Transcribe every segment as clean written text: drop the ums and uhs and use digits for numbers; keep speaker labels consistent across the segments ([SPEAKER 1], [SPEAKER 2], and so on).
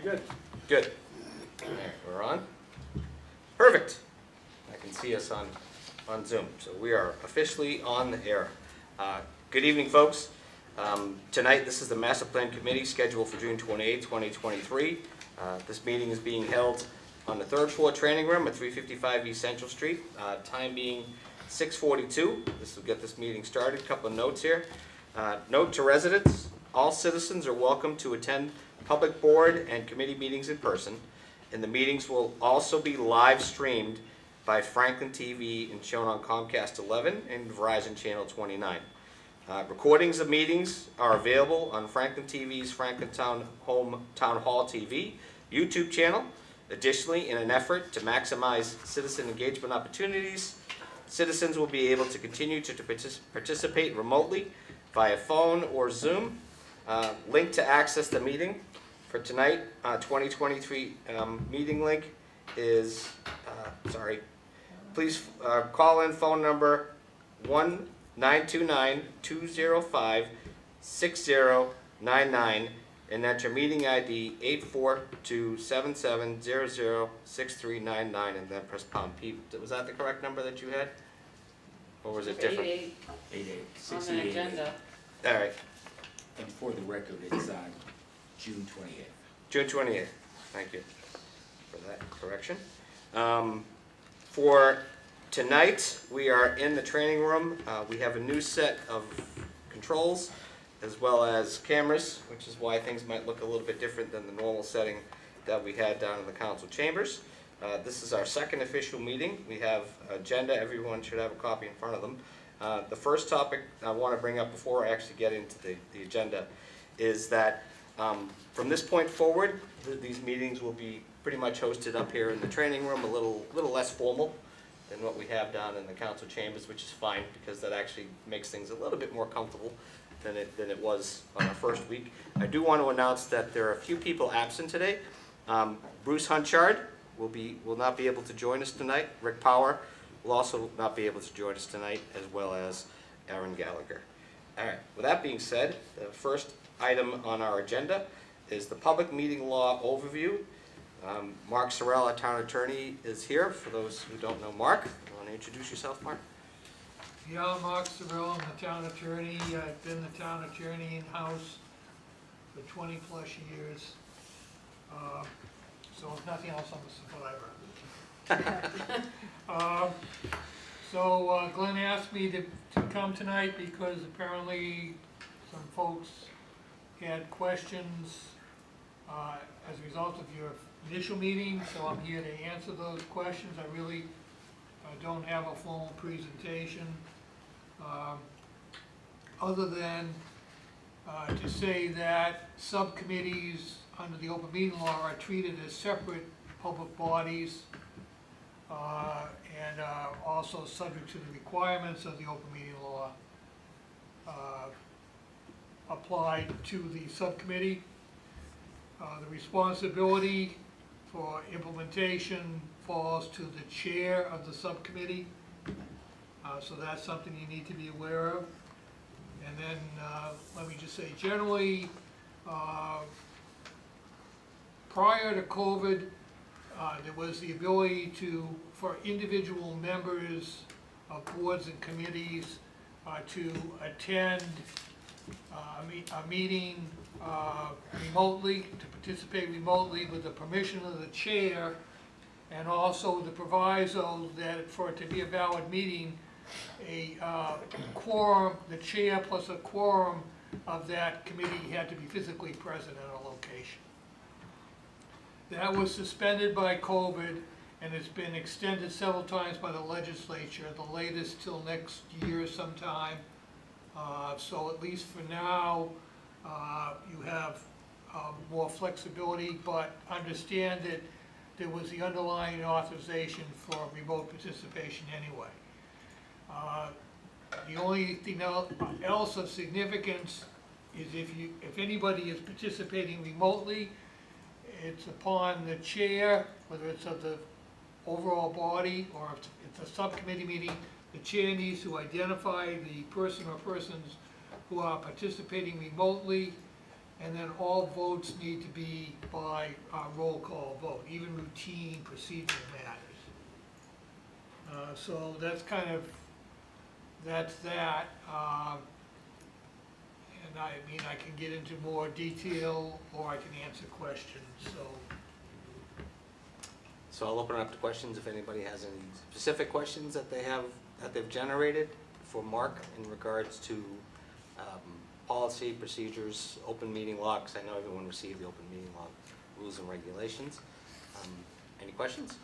[SPEAKER 1] good.
[SPEAKER 2] Good. There, we're on. Perfect. I can see us on Zoom, so we are officially on the air. Good evening, folks. Tonight, this is the Master Plan Committee scheduled for June 28, 2023. This meeting is being held on the third floor training room at 355 East Central Street. Time being 6:42. This will get this meeting started. Couple of notes here. Note to residents, all citizens are welcome to attend public board and committee meetings in person, and the meetings will also be live streamed by Franklin TV and shown on Comcast 11 and Verizon Channel 29. Recordings of meetings are available on Franklin TV's Franklin Town Hall TV YouTube channel. Additionally, in an effort to maximize citizen engagement opportunities, citizens will be able to continue to participate remotely via phone or Zoom. Link to access the meeting for tonight, 2023 meeting link is, please call in phone number 1-929-205-6099 and enter meeting ID 84277006399 and then press pound P. Was that the correct number that you had? Or was it different?
[SPEAKER 3] 88
[SPEAKER 1] On
[SPEAKER 3] on
[SPEAKER 1] the agenda.
[SPEAKER 2] All right,
[SPEAKER 3] And for the record, it's June 28th.
[SPEAKER 2] June 28th. Thank you for that correction. For tonight, we are in the training room. We have a new set of controls as well as cameras, which is why things might look a little bit different than the normal setting that we had down in the council chambers. This is our second official meeting. We have agenda. Everyone should have a copy in front of them. The first topic I want to bring up before I actually get into the agenda is that from this point forward, these meetings will be pretty much hosted up here in the training room, a little less formal than what we have down in the council chambers, which is fine because that actually makes things a little bit more comfortable than it was on our first week. I do want to announce that there are a few people absent today. Bruce Hunchard will not be able to join us tonight. Rick Power will also not be able to join us tonight, as well as Aaron Gallagher. All right, with that being said, the first item on our agenda is the public meeting law overview. Mark Sorrell, our town attorney, is here. For those who don't know Mark, you want to introduce yourself, Mark?
[SPEAKER 4] Yeah, I'm Mark Sorrell, I'm the town attorney. I've been the town attorney in-house for 20 plus years. So if nothing else, I'm a survivor. Glenn asked me to come tonight because apparently some folks had questions as a result of your initial meeting, so I'm here to answer those questions. I really don't have a formal presentation, other than to say that subcommittees under the open meeting law are treated as separate public bodies and also subject to the requirements of the open meeting law applied to the subcommittee. The responsibility for implementation falls to the chair of the subcommittee, so that's something you need to be aware of. And then let me just say, generally, prior to COVID, there was the ability for individual members of boards and committees to attend a meeting remotely, to participate remotely with the permission of the chair, and also the proviso that for it to be a valid meeting, a quorum, the chair plus a quorum of that committee had to be physically present at a location. That was suspended by COVID, and it's been extended several times by the legislature, the latest till next year sometime. So at least for now, you have more flexibility, but understand that there was the underlying authorization for remote participation anyway. The only thing else of significance is if anybody is participating remotely, it's upon the chair, whether it's of the overall body or if it's a subcommittee meeting, the chair needs to identify the person or persons who are participating remotely and then all votes need to be by roll call vote, even routine procedural matters. So that's kind of, that's that. And I mean, I can get into more detail, or I can answer questions, so.
[SPEAKER 2] So I'll open it up to questions if anybody has any specific questions that they've generated for Mark in regards to policy, procedures, open meeting law, 'cause I know everyone received the open meeting law rules and regulations. Any questions?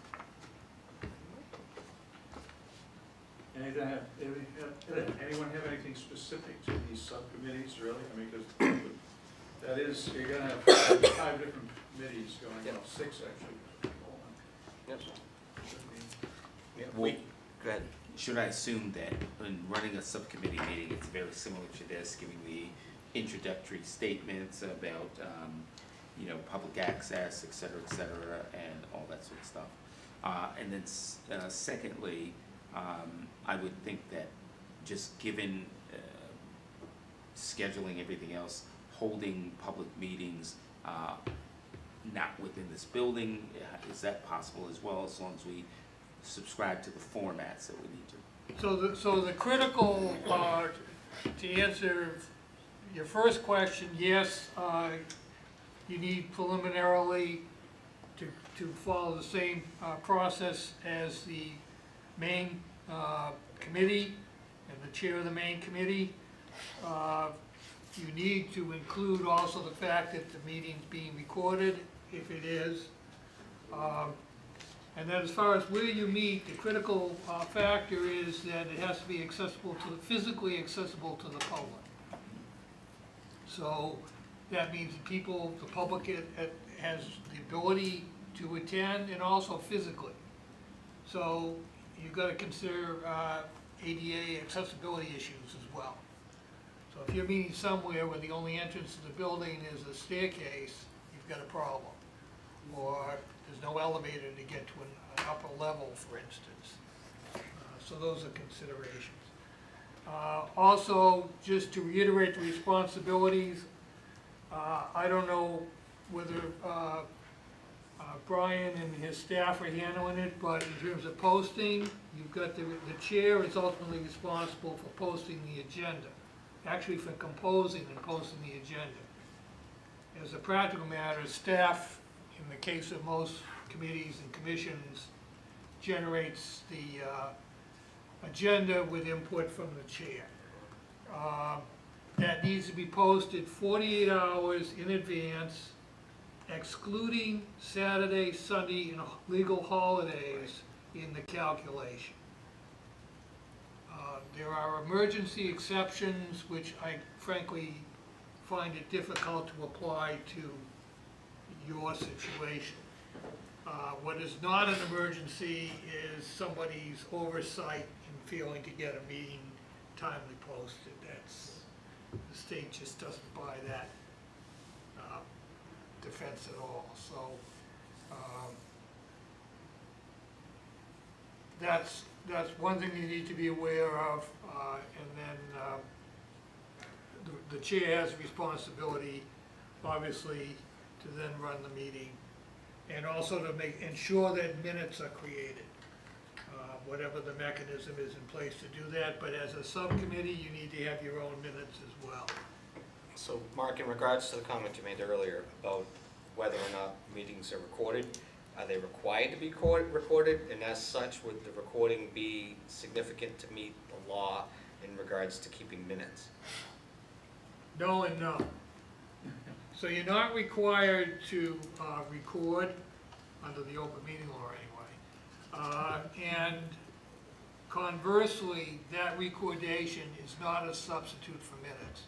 [SPEAKER 1] Anyone have anything specific to these subcommittees, really? I mean, because that is, you're gonna have 5 different committees going,
[SPEAKER 2] Yep.
[SPEAKER 1] well, 6 actually.
[SPEAKER 2] Yep.
[SPEAKER 3] Well,
[SPEAKER 2] Go ahead.
[SPEAKER 3] should I assume that when running a subcommittee meeting, it's very similar to this, giving the introductory statements about, public access, et cetera, and all that sort of stuff? And then secondly, I would think that just given scheduling everything else, holding public meetings, not within this building, is that possible as well, as long as we subscribe to the formats that we need to?
[SPEAKER 4] So the critical, to answer your first question, yes, you need preliminarily to follow the same process as the main committee and the chair of the main committee. You need to include also the fact that the meeting's being recorded, if it is. And then as far as where you meet, the critical factor is that it has to be accessible physically accessible to the public. So that means the public has the ability to attend, and also physically. So you've got to consider ADA accessibility issues as well. So if you're meeting somewhere where the only entrance to the building is a staircase, you've got a problem. Or there's no elevator to get to an upper level, for instance. So those are considerations. Also, just to reiterate the responsibilities, I don't know whether Brian and his staff are handling it, but in terms of posting, you've got the chair is ultimately responsible for posting the agenda, actually for composing and posting the agenda. As a practical matter, staff, in the case of most committees and commissions, generates the agenda with input from the chair. That needs to be posted 48 hours in advance, excluding Saturday, Sunday, and legal holidays in the calculation. There are emergency exceptions, which I frankly find it difficult to apply to your situation. What is not an emergency is somebody's oversight in failing to get a meeting timely posted. The state just doesn't buy that defense at all. So that's one thing you need to be aware of. And then the chair has a responsibility, obviously, to then run the meeting, and also to ensure that minutes are created, whatever the mechanism is in place to do that. But as a subcommittee, you need to have your own minutes as well.
[SPEAKER 2] So Mark, in regards to the comment you made earlier about whether or not meetings are recorded, are they required to be recorded? And as such, would the recording be significant to meet the law in regards to keeping minutes?
[SPEAKER 4] No and no. So you're not required to record under the open meeting law anyway. And conversely, that recordation is not a substitute for minutes.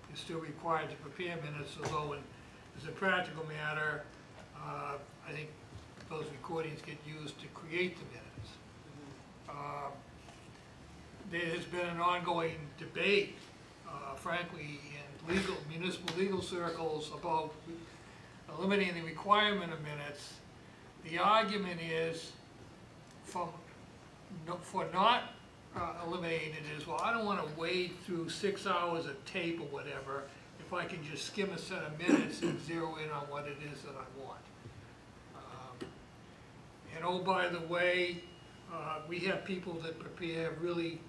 [SPEAKER 4] You're still required to prepare minutes, although as a practical matter, I think those recordings get used to create the minutes. There has been an ongoing debate, frankly, in municipal legal circles about eliminating the requirement of minutes. The argument is for not eliminating it is, well, I don't want to wade through 6 hours of tape or whatever. If if I can just skim a set of minutes and zero in on what it is that I want. And oh, by the way, we have people that do a really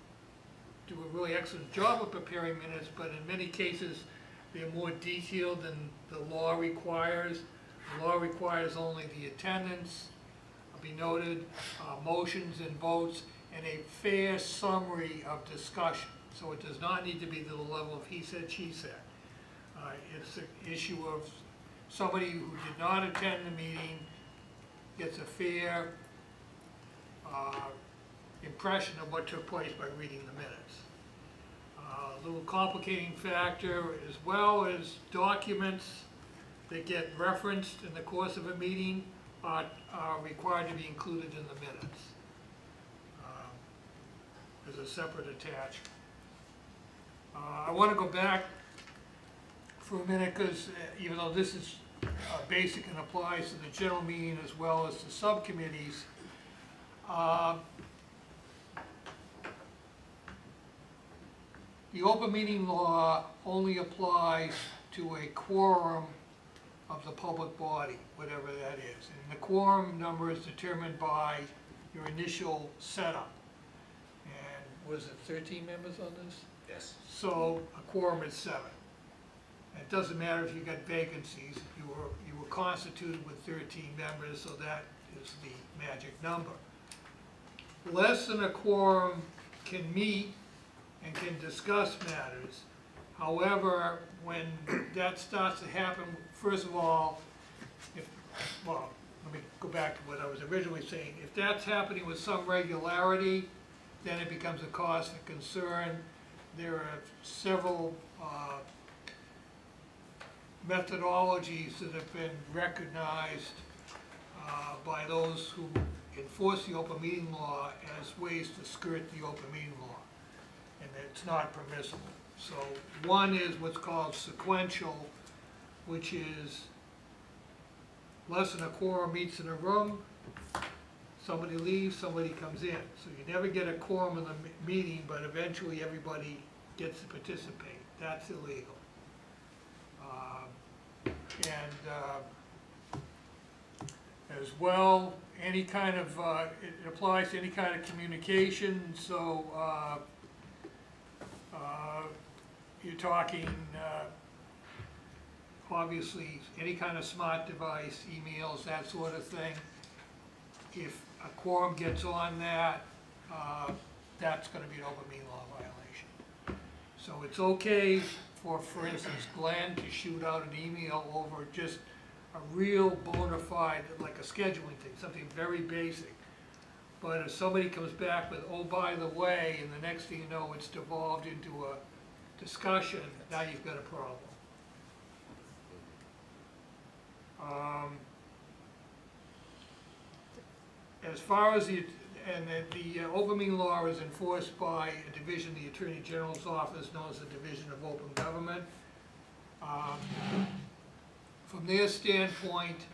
[SPEAKER 4] excellent job of preparing minutes, but in many cases, they're more detailed than the law requires. The law requires only the attendance, be noted, motions and votes, and a fair summary of discussion. So it does not need to be to the level of he said, she said. It's an issue of somebody who did not attend the meeting gets a fair impression of what took place by reading the minutes. A little complicating factor, as well as documents that get referenced in the course of a meeting are required to be included in the minutes as a separate attachment. I want to go back for a minute because even though this is basic and applies to the general meeting as well as the subcommittees, the open meeting law only applies to a quorum of the public body, whatever that is. And the quorum number is determined by your initial setup. And was it 13 members on this?
[SPEAKER 2] Yes.
[SPEAKER 4] So a quorum is 7. It doesn't matter if you got vacancies, you were constituted with 13 members, so that is the magic number. Less than a quorum can meet and can discuss matters. However, when that starts to happen, first of all, let me go back to what I was originally saying. If that's happening with some regularity, then it becomes a cause for concern. There are several methodologies that have been recognized by those who enforce the open meeting law as ways to skirt the open meeting law, and it's not permissible. So one is what's called sequential, which is less than a quorum meets in a room, somebody leaves, somebody comes in. So you never get a quorum in the meeting, but eventually everybody gets to participate. That's illegal. As well, any kind of, it applies to any kind of communication, so you're talking, obviously, any kind of smart device, emails, that sort of thing. If a quorum gets on that, that's gonna be an open meeting law violation. So it's okay for instance, Glenn to shoot out an email over just a real bona fide, like a scheduling thing, something very basic. But if somebody comes back with, oh, by the way, and the next thing you know, it's devolved into a discussion, now you've got a problem. As far as the open meeting law is enforced by a division of the Attorney General's office known as the Division of Open Government. From their standpoint,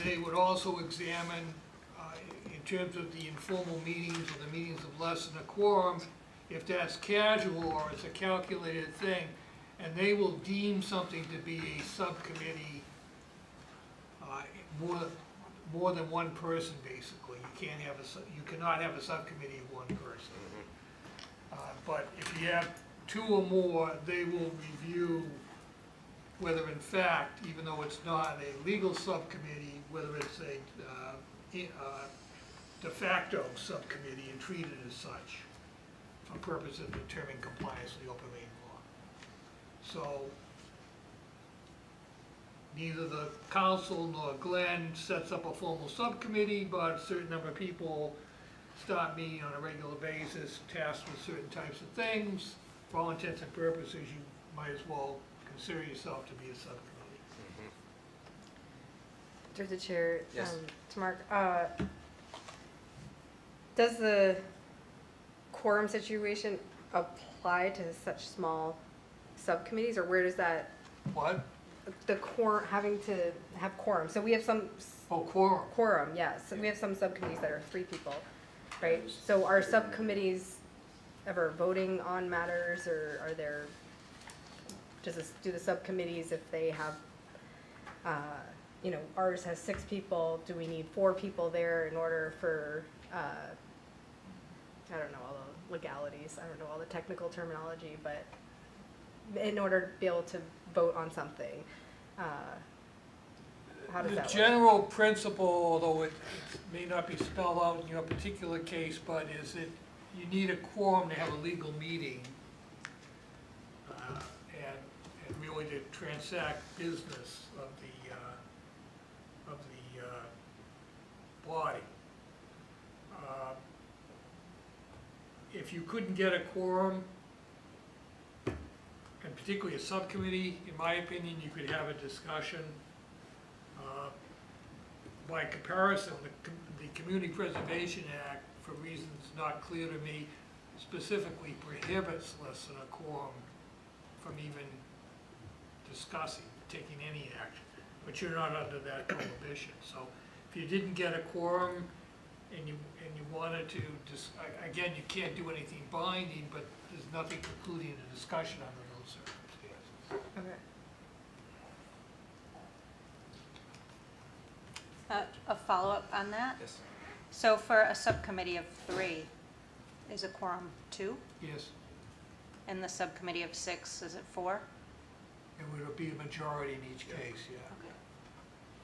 [SPEAKER 4] they would also examine, in terms of the informal meetings or the meetings of less than a quorum, if that's casual or it's a calculated thing, and they will deem something to be a subcommittee more than one person, basically. You cannot have a subcommittee of one person. But if you have 2 or more, they will review whether in fact, even though it's not a legal subcommittee, whether it's a de facto subcommittee and treat it as such for purposes of determining compliance with the open meeting law. So neither the council nor Glenn sets up a formal subcommittee, but a certain number of people start meeting on a regular basis, tasked with certain types of things. For all intents and purposes, you might as well consider yourself to be a subcommittee.
[SPEAKER 5] Through the chair,
[SPEAKER 2] Yes.
[SPEAKER 5] to Mark, does the quorum situation apply to such small subcommittees, or where does that,
[SPEAKER 4] What?
[SPEAKER 5] the quorum, having to have quorum? So we have some
[SPEAKER 4] Oh, quorum.
[SPEAKER 5] quorum, yes, so we have some subcommittees that are 3 people, right? So are subcommittees ever voting on matters, or are there do the subcommittees, if they have, ours has 6 people, do we need 4 people there in order for, I don't know all the legalities, I don't know all the technical terminology, but in order to be able to vote on something, how does
[SPEAKER 4] The
[SPEAKER 5] that work?
[SPEAKER 4] general principle, although it may not be spelled out in your particular case, but is that you need a quorum to have a legal meeting, and really to transact business of the body. If you couldn't get a quorum, and particularly a subcommittee, in my opinion, you could have a discussion. By comparison, the Community Preservation Act, for reasons not clear to me, specifically prohibits less than a quorum from even discussing, taking any action. But you're not under that prohibition. So if you didn't get a quorum and you wanted to, again, you can't do anything binding, but there's nothing precluding a discussion under those circumstances.
[SPEAKER 5] Okay.
[SPEAKER 6] A follow-up on that?
[SPEAKER 2] Yes.
[SPEAKER 6] So for a subcommittee of 3, is a quorum 2?
[SPEAKER 4] Yes,
[SPEAKER 6] And the subcommittee of 6, is it 4?
[SPEAKER 4] it would be a majority in each case, yeah.
[SPEAKER 6] Okay.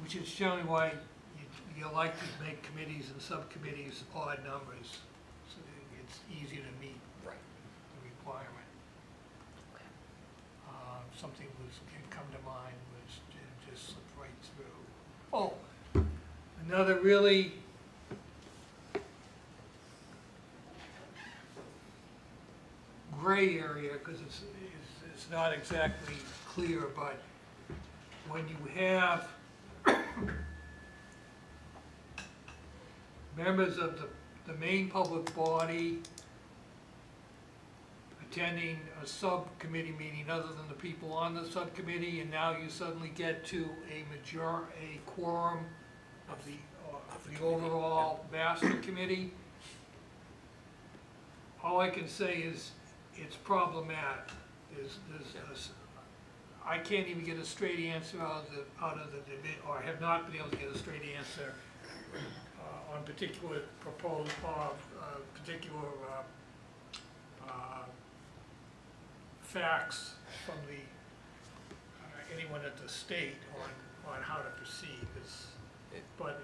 [SPEAKER 4] Which is generally why you like to make committees and subcommittees odd numbers, so that it's easier to meet
[SPEAKER 2] Right.
[SPEAKER 4] the requirement. Something can come to mind, which just slipped right through. Oh, another really gray area, because it's not exactly clear, but when you have members of the main public body attending a subcommittee meeting other than the people on the subcommittee, and now you suddenly get to a quorum of the overall master committee. All I can say is it's problematic. I can't even get a straight answer out of the debate, or have not been able to get a straight answer on particular proposed, particular facts from anyone at the state on how to proceed. But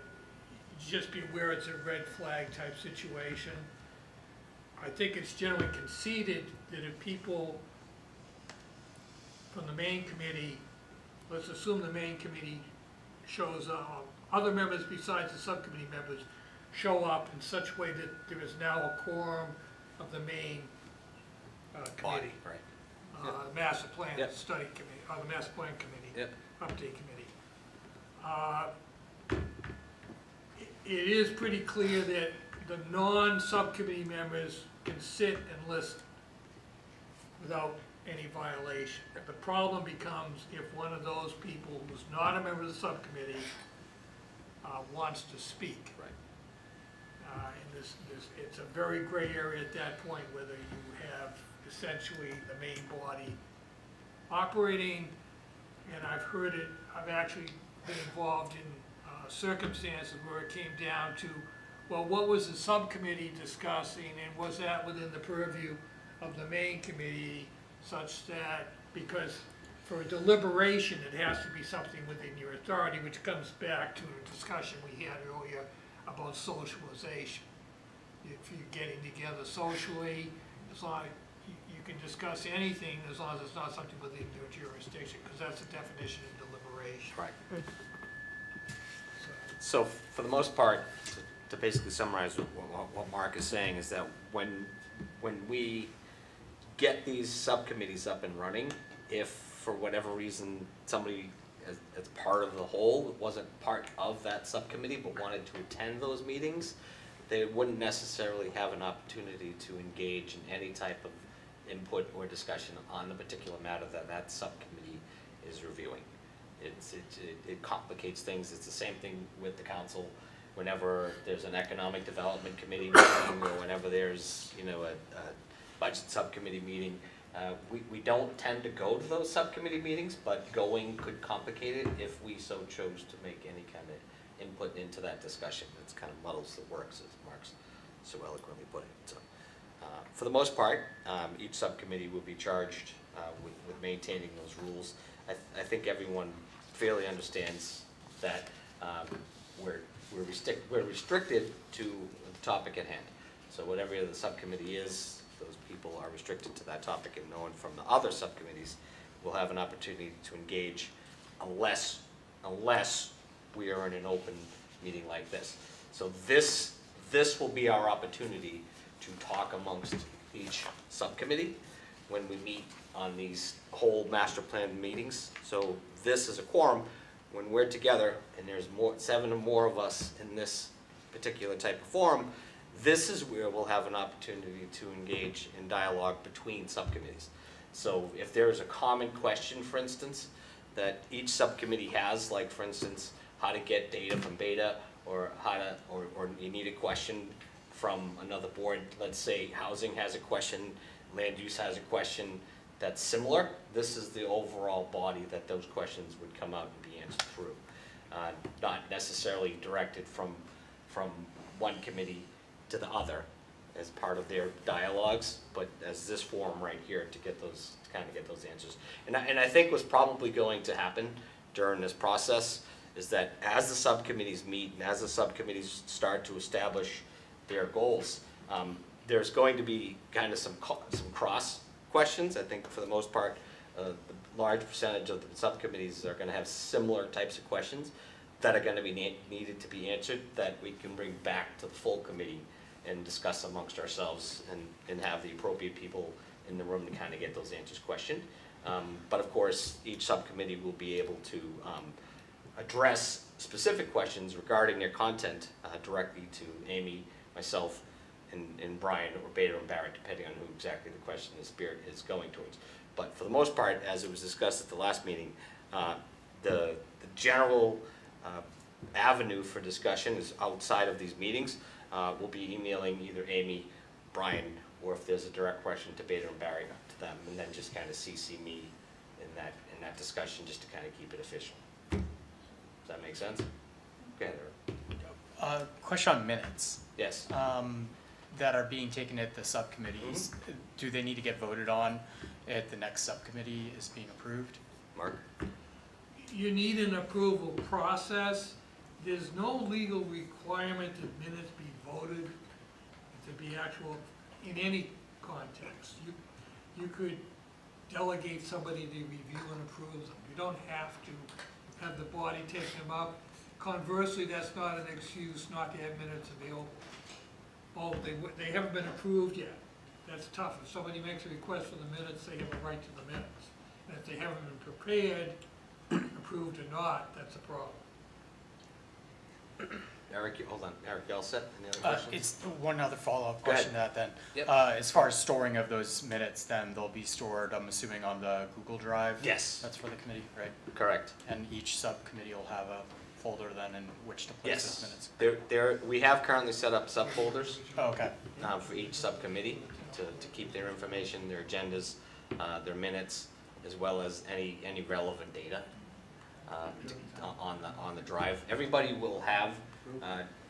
[SPEAKER 4] just be aware it's a red flag type situation. I think it's generally conceded that if people from the main committee, let's assume the main committee shows up, other members besides the subcommittee members show up in such a way that there is now a quorum of the main committee.
[SPEAKER 2] Right.
[SPEAKER 4] Master Plan
[SPEAKER 2] Yep.
[SPEAKER 4] Study Committee, or the Master Plan Committee.
[SPEAKER 2] Yep.
[SPEAKER 4] Update Committee. It is pretty clear that the non-subcommittee members can sit and listen without any violation. The problem becomes if one of those people who's not a member of the subcommittee wants to speak.
[SPEAKER 2] Right.
[SPEAKER 4] And it's a very gray area at that point, whether you have essentially the main body operating, and I've actually been involved in circumstances where it came down to, well, what was the subcommittee discussing, and was that within the purview of the main committee, such that, because for a deliberation, it has to be something within your authority, which comes back to a discussion we had earlier about socialization. If you're getting together socially, as long as you can discuss anything as long as it's not something within your jurisdiction, because that's the definition of deliberation.
[SPEAKER 2] Right.
[SPEAKER 4] So,
[SPEAKER 2] So for the most part, to basically summarize what Mark is saying is that when we get these subcommittees up and running, if for whatever reason somebody as part of the whole wasn't part of that subcommittee but wanted to attend those meetings, they wouldn't necessarily have an opportunity to engage in any type of input or discussion on the particular matter that subcommittee is reviewing. It complicates things. It's the same thing with the council. Whenever there's an economic development committee meeting, or whenever there's a budget subcommittee meeting, We don't tend to go to those subcommittee meetings, but going could complicate it if we so chose to make any kind of input into that discussion. It's kind of muddles the works, as Mark's so eloquently put it. So, for the most part, each subcommittee will be charged with maintaining those rules. I think everyone fairly understands that we're restricted to the topic at hand. So whatever the subcommittee is, those people are restricted to that topic, and no one from the other subcommittees will have an opportunity to engage unless we are in an open meeting like this. So this will be our opportunity to talk amongst each subcommittee when we meet on these whole master plan meetings. So this is a quorum when we're together, and there's 7 or more of us in this particular type of forum. This is where we'll have an opportunity to engage in dialogue between subcommittees. So if there is a common question, for instance, that each subcommittee has, like for instance, how to get data from Beta, or or you need a question from another board, let's say housing has a question, land use has a question that's similar, this is the overall body that those questions would come out and be answered through. Not necessarily directed from one committee to the other as part of their dialogues, but as this forum right here to get those, to kind of get those answers. And I think what's probably going to happen during this process is that as the subcommittees meet and as the subcommittees start to establish their goals, there's going to be kind of some cross questions. I think for the most part, the large percentage of the subcommittees are going to have similar types of questions that are going to be needed to be answered, that we can bring back to the full committee and discuss amongst ourselves and have the appropriate people in the room to kind of get those answers questioned. But of course, each subcommittee will be able to address specific questions regarding their content directly to Amy, myself, and Brian, or Beta and Barrett, depending on who exactly the question the spirit is going towards. But for the most part, as it was discussed at the last meeting, the general avenue for discussion is outside of these meetings. We'll be emailing either Amy, Brian, or if there's a direct question to Beta and Barry, to them, and then just kind of CC me in that discussion, just to kind of keep it official. Does that make sense? Okay.
[SPEAKER 7] Question on minutes
[SPEAKER 2] Yes.
[SPEAKER 7] that are being taken at the subcommittees. Do they need to get voted on at the next subcommittee is being approved?
[SPEAKER 2] Mark?
[SPEAKER 4] You need an approval process. There's no legal requirement that minutes be voted, to be actual, in any context. You could delegate somebody to review and approve them. You don't have to have the body take them up. Conversely, that's not an excuse not to have minutes available. Oh, they haven't been approved yet. That's tough. If somebody makes a request for the minutes, they have a right to the minutes. And if they haven't been prepared, approved or not, that's a problem.
[SPEAKER 2] Eric, hold on. Eric, you all set? Any other questions?
[SPEAKER 7] It's one other follow-up
[SPEAKER 2] Go ahead.
[SPEAKER 7] question to that then.
[SPEAKER 2] Yep.
[SPEAKER 7] As far as storing of those minutes, then they'll be stored, I'm assuming, on the Google Drive?
[SPEAKER 2] Yes.
[SPEAKER 7] That's for the committee, right?
[SPEAKER 2] Correct.
[SPEAKER 7] And each subcommittee will have a folder then in which to place those
[SPEAKER 2] Yes.
[SPEAKER 7] minutes?
[SPEAKER 2] We have currently set up subfolders
[SPEAKER 7] Oh, okay.
[SPEAKER 2] for each subcommittee to keep their information, their agendas, their minutes, as well as any relevant data on the drive. Everybody will have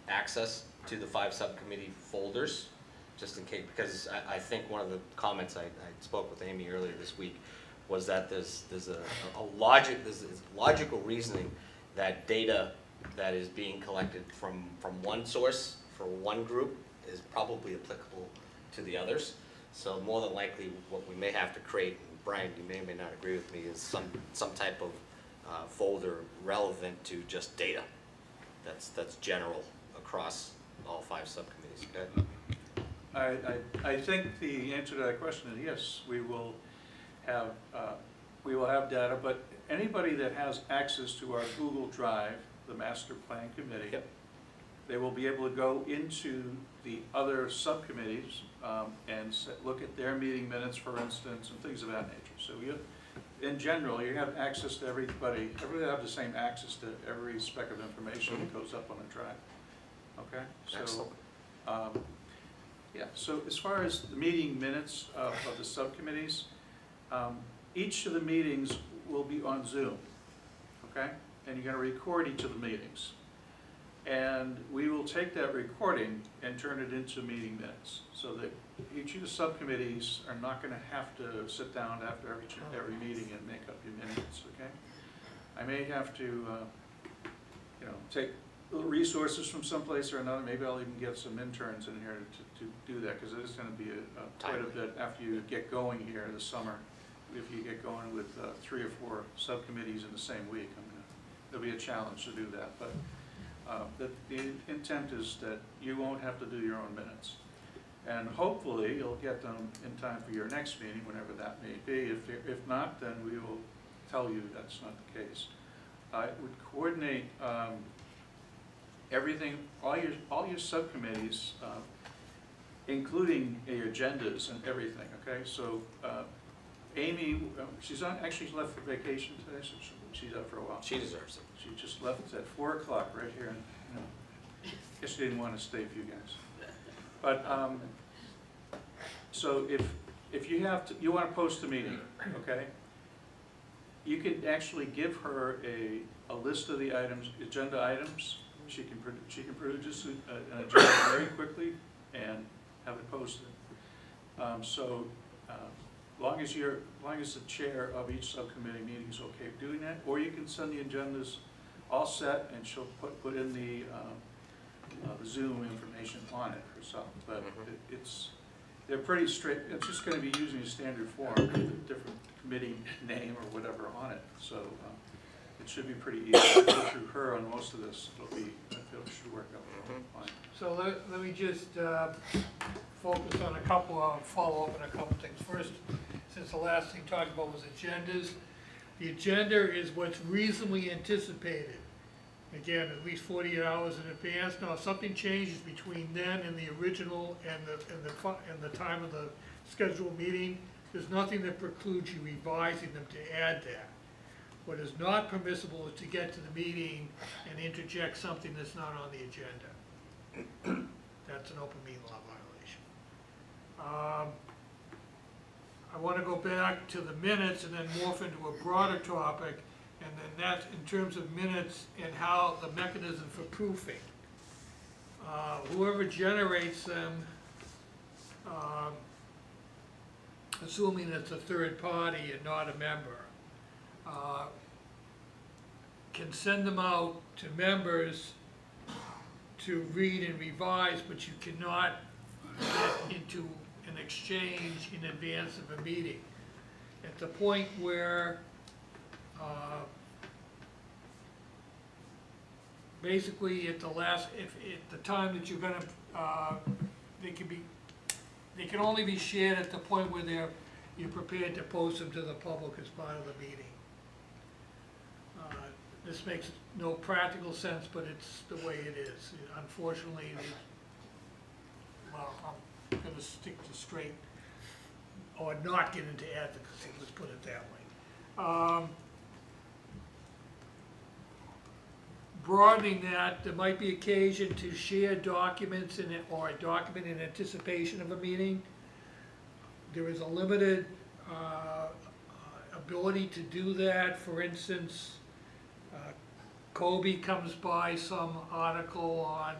[SPEAKER 2] access to the 5 subcommittee folders, just in case, because I think one of the comments I spoke with Amy earlier this week was that there's logical reasoning that data that is being collected from one source for one group is probably applicable to the others. So more than likely, what we may have to create, and Brian, you may or may not agree with me, is some type of folder relevant to just data. That's general across all 5 subcommittees. Okay?
[SPEAKER 1] I think the answer to that question is yes, we will have data, but anybody that has access to our Google Drive, the Master Plan Committee,
[SPEAKER 2] Yep.
[SPEAKER 1] they will be able to go into the other subcommittees and look at their meeting minutes, for instance, and things of that nature. So in general, you have access to everybody have the same access to every speck of information that goes up on the drive. Okay?
[SPEAKER 2] Excellent.
[SPEAKER 1] So, yeah, so as far as the meeting minutes of the subcommittees, Each of the meetings will be on Zoom, okay? And you're gonna record each of the meetings. And we will take that recording and turn it into meeting minutes, so that each of the subcommittees are not gonna have to sit down after every meeting and make up your minutes, okay? I may have to, you know, take little resources from someplace or another. Maybe I'll even get some interns in here to do that, because it is gonna be quite a bit after you get going here this summer. If you get going with 3 or 4 subcommittees in the same week, there'll be a challenge to do that. But the intent is that you won't have to do your own minutes. And hopefully, you'll get them in time for your next meeting, whenever that may be. If not, then we will tell you that's not the case. I would coordinate everything, all your subcommittees, including your agendas and everything, okay? So Amy, she's actually left for vacation today, so she's out for a while.
[SPEAKER 2] She deserves it.
[SPEAKER 1] She just left at 4 o'clock right here, and, you know, guess she didn't want to stay for you guys. But, so if you have to, you want to post a meeting, okay? You can actually give her a list of the items, agenda items. She can produce an agenda very quickly and have it posted. Long as the chair of each subcommittee meeting is okay with doing that, or you can send the agendas all set, and she'll put in the Zoom information on it herself. But they're pretty straight. It's just going to be using a standard form with a different committee name or whatever on it. So it should be pretty easy to go through her on most of this. It should work out fine.
[SPEAKER 4] So let me just focus on follow up on a couple things. First, since the last thing talked about was agendas, the agenda is what's reasonably anticipated. Again, at least 48 hours in advance. Now, if something changes between then and the original and the time of the scheduled meeting, there's nothing that precludes you revising them to add that. What is not permissible is to get to the meeting and interject something that's not on the agenda. That's an open meeting law violation. I want to go back to the minutes and then morph into a broader topic, and then that's in terms of minutes and how the mechanism for proofing. Whoever generates them, assuming it's a third party and not a member, can send them out to members to read and revise, but you cannot get into an exchange in advance of a meeting. At the point where basically at the time that you're gonna, they can only be shared at the point where you're prepared to post them to the public as part of the meeting. This makes no practical sense, but it's the way it is. Unfortunately, well, I'm gonna stick to straight, or not get into advocacy, let's put it that way. Broadening that, there might be occasion to share documents or a document in anticipation of a meeting. There is a limited ability to do that. For instance, Kobe comes by some article on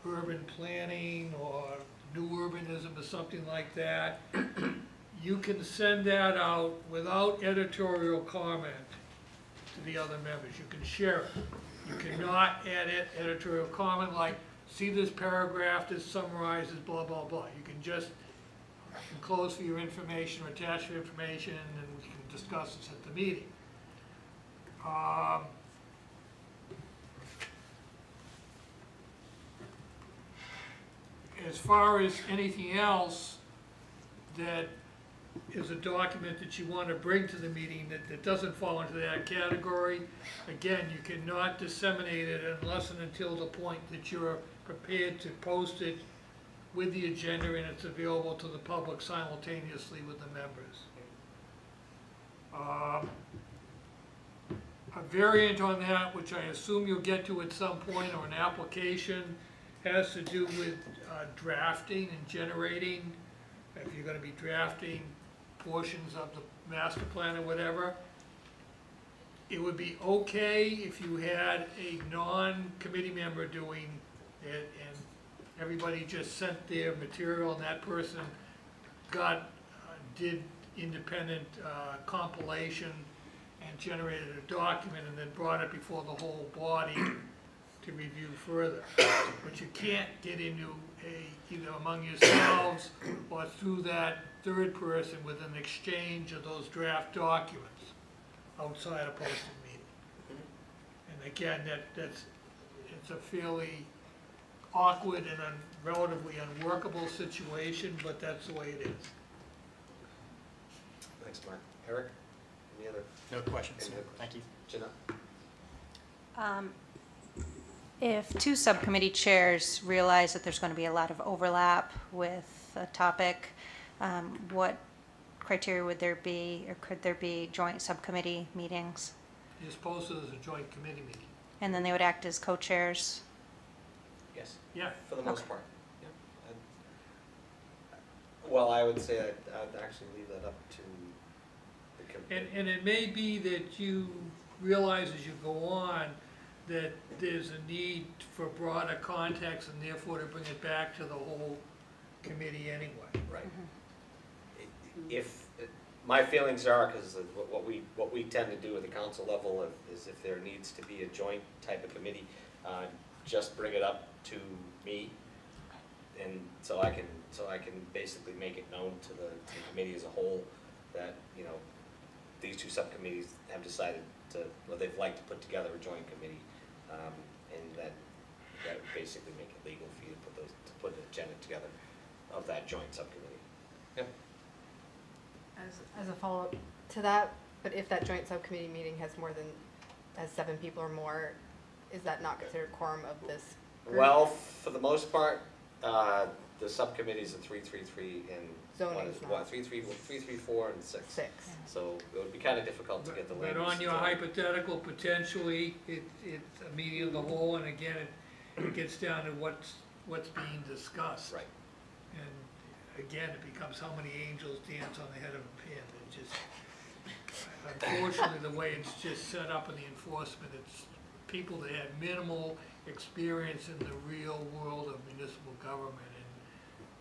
[SPEAKER 4] urban planning or new urbanism or something like that. You can send that out without editorial comment to the other members. You can share it. You cannot edit editorial comment like, see this paragraph that summarizes blah, blah, blah. You can just enclose for your information or attach your information, and we can discuss this at the meeting. As far as anything else that is a document that you want to bring to the meeting that doesn't fall into that category, again, you cannot disseminate it unless and until the point that you're prepared to post it with the agenda and it's available to the public simultaneously with the members. A variant on that, which I assume you'll get to at some point, or an application, has to do with drafting and generating. If you're going to be drafting portions of the master plan or whatever, it would be okay if you had a non-committee member doing it and everybody just sent their material and that person did independent compilation and generated a document and then brought it before the whole body to review further. But you can't get into either among yourselves or through that third person with an exchange of those draft documents outside a posted meeting. And again, it's a fairly awkward and relatively unworkable situation, but that's the way it is.
[SPEAKER 2] Thanks, Mark. Eric, any other?
[SPEAKER 7] No questions.
[SPEAKER 2] Any other
[SPEAKER 7] Thank you.
[SPEAKER 2] Janelle?
[SPEAKER 6] If two subcommittee chairs realize that there's going to be a lot of overlap with a topic, what criteria would there be, or could there be joint subcommittee meetings?
[SPEAKER 4] You're supposed to, as a joint committee meeting.
[SPEAKER 6] And then they would act as co-chairs?
[SPEAKER 2] Yes,
[SPEAKER 4] Yeah,
[SPEAKER 2] for the most
[SPEAKER 6] Okay.
[SPEAKER 2] part. Yeah. Well, I would say I'd actually leave that up to the committee.
[SPEAKER 4] and it may be that you realize as you go on that there's a need for broader context and therefore to bring it back to the whole committee anyway.
[SPEAKER 2] Right. If, my feelings are, because what we tend to do at the council level is if there needs to be a joint type of committee, just bring it up to me, and so I can basically make it known to the committee as a whole that, you know, these two subcommittees have decided to, well, they'd like to put together a joint committee, and that would basically make it legal for you to put the agenda together of that joint subcommittee. Yep.
[SPEAKER 5] As a follow-up to that, but if that joint subcommittee meeting has 7 people or more, is that not considered quorum of this group?
[SPEAKER 2] Well, for the most part, the subcommittees are 333 and
[SPEAKER 5] Zoning
[SPEAKER 2] what
[SPEAKER 5] is
[SPEAKER 2] is
[SPEAKER 5] not.
[SPEAKER 2] what 334 and 6.
[SPEAKER 5] 6.
[SPEAKER 2] So it would be kind of difficult to get the land
[SPEAKER 4] But
[SPEAKER 2] use
[SPEAKER 4] on your
[SPEAKER 2] zone.
[SPEAKER 4] hypothetical, potentially, it's a meeting of the whole, and again, it gets down to what's being discussed.
[SPEAKER 2] Right.
[SPEAKER 4] And again, it becomes how many angels dance on the head of a pin. It just, unfortunately, the way it's just set up in the enforcement, it's people that have minimal experience in the real world of municipal government, and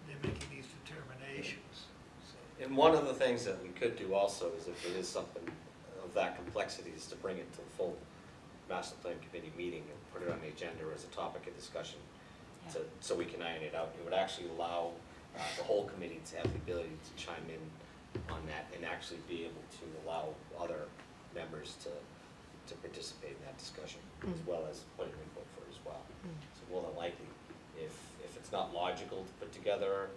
[SPEAKER 4] they're making these determinations. So,
[SPEAKER 2] And one of the things that we could do also is if it is something of that complexity is to bring it to the full master plan committee meeting and put it on the agenda as a topic of discussion so we can iron it out. It would actually allow the whole committee to have the ability to chime in on that and actually be able to allow other members to participate in that discussion as well as putting input for it as well. So more than likely, if it's not logical to put together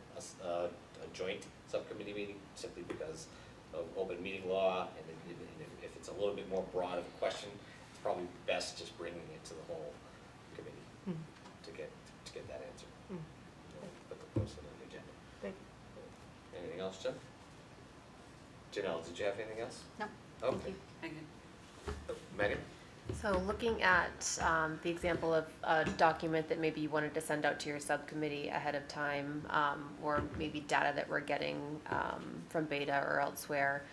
[SPEAKER 2] a joint subcommittee meeting simply because of open meeting law, and if it's a little bit more broad of a question, it's probably best just bringing it to the whole committee to get that answer. Put the post it on the agenda.
[SPEAKER 5] Thank
[SPEAKER 2] Anything else, Jen? Janelle, did you have anything else?
[SPEAKER 6] No.
[SPEAKER 2] Okay. Megan?
[SPEAKER 8] So looking at the example of a document that maybe you wanted to send out to your subcommittee ahead of time, or maybe data that we're getting from Beta or elsewhere,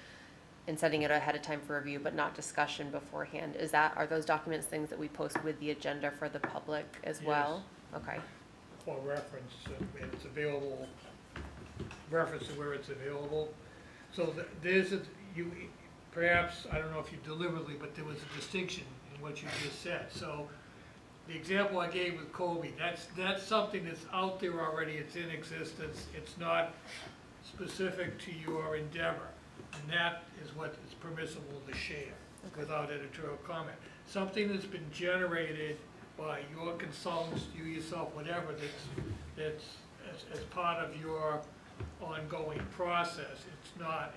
[SPEAKER 8] and sending it ahead of time for review, but not discussion beforehand, are those documents things that we post with the agenda for the public as well? Okay.
[SPEAKER 4] for reference, and it's available, reference to where it's available. So perhaps, I don't know if you deliberately, but there was a distinction in what you just said. So the example I gave with Kobe, that's something that's out there already, it's in existence, it's not specific to your endeavor. And that is what is permissible to share without editorial comment. Something that's been generated by your consultants, you yourself, whatever, that's as part of your ongoing process.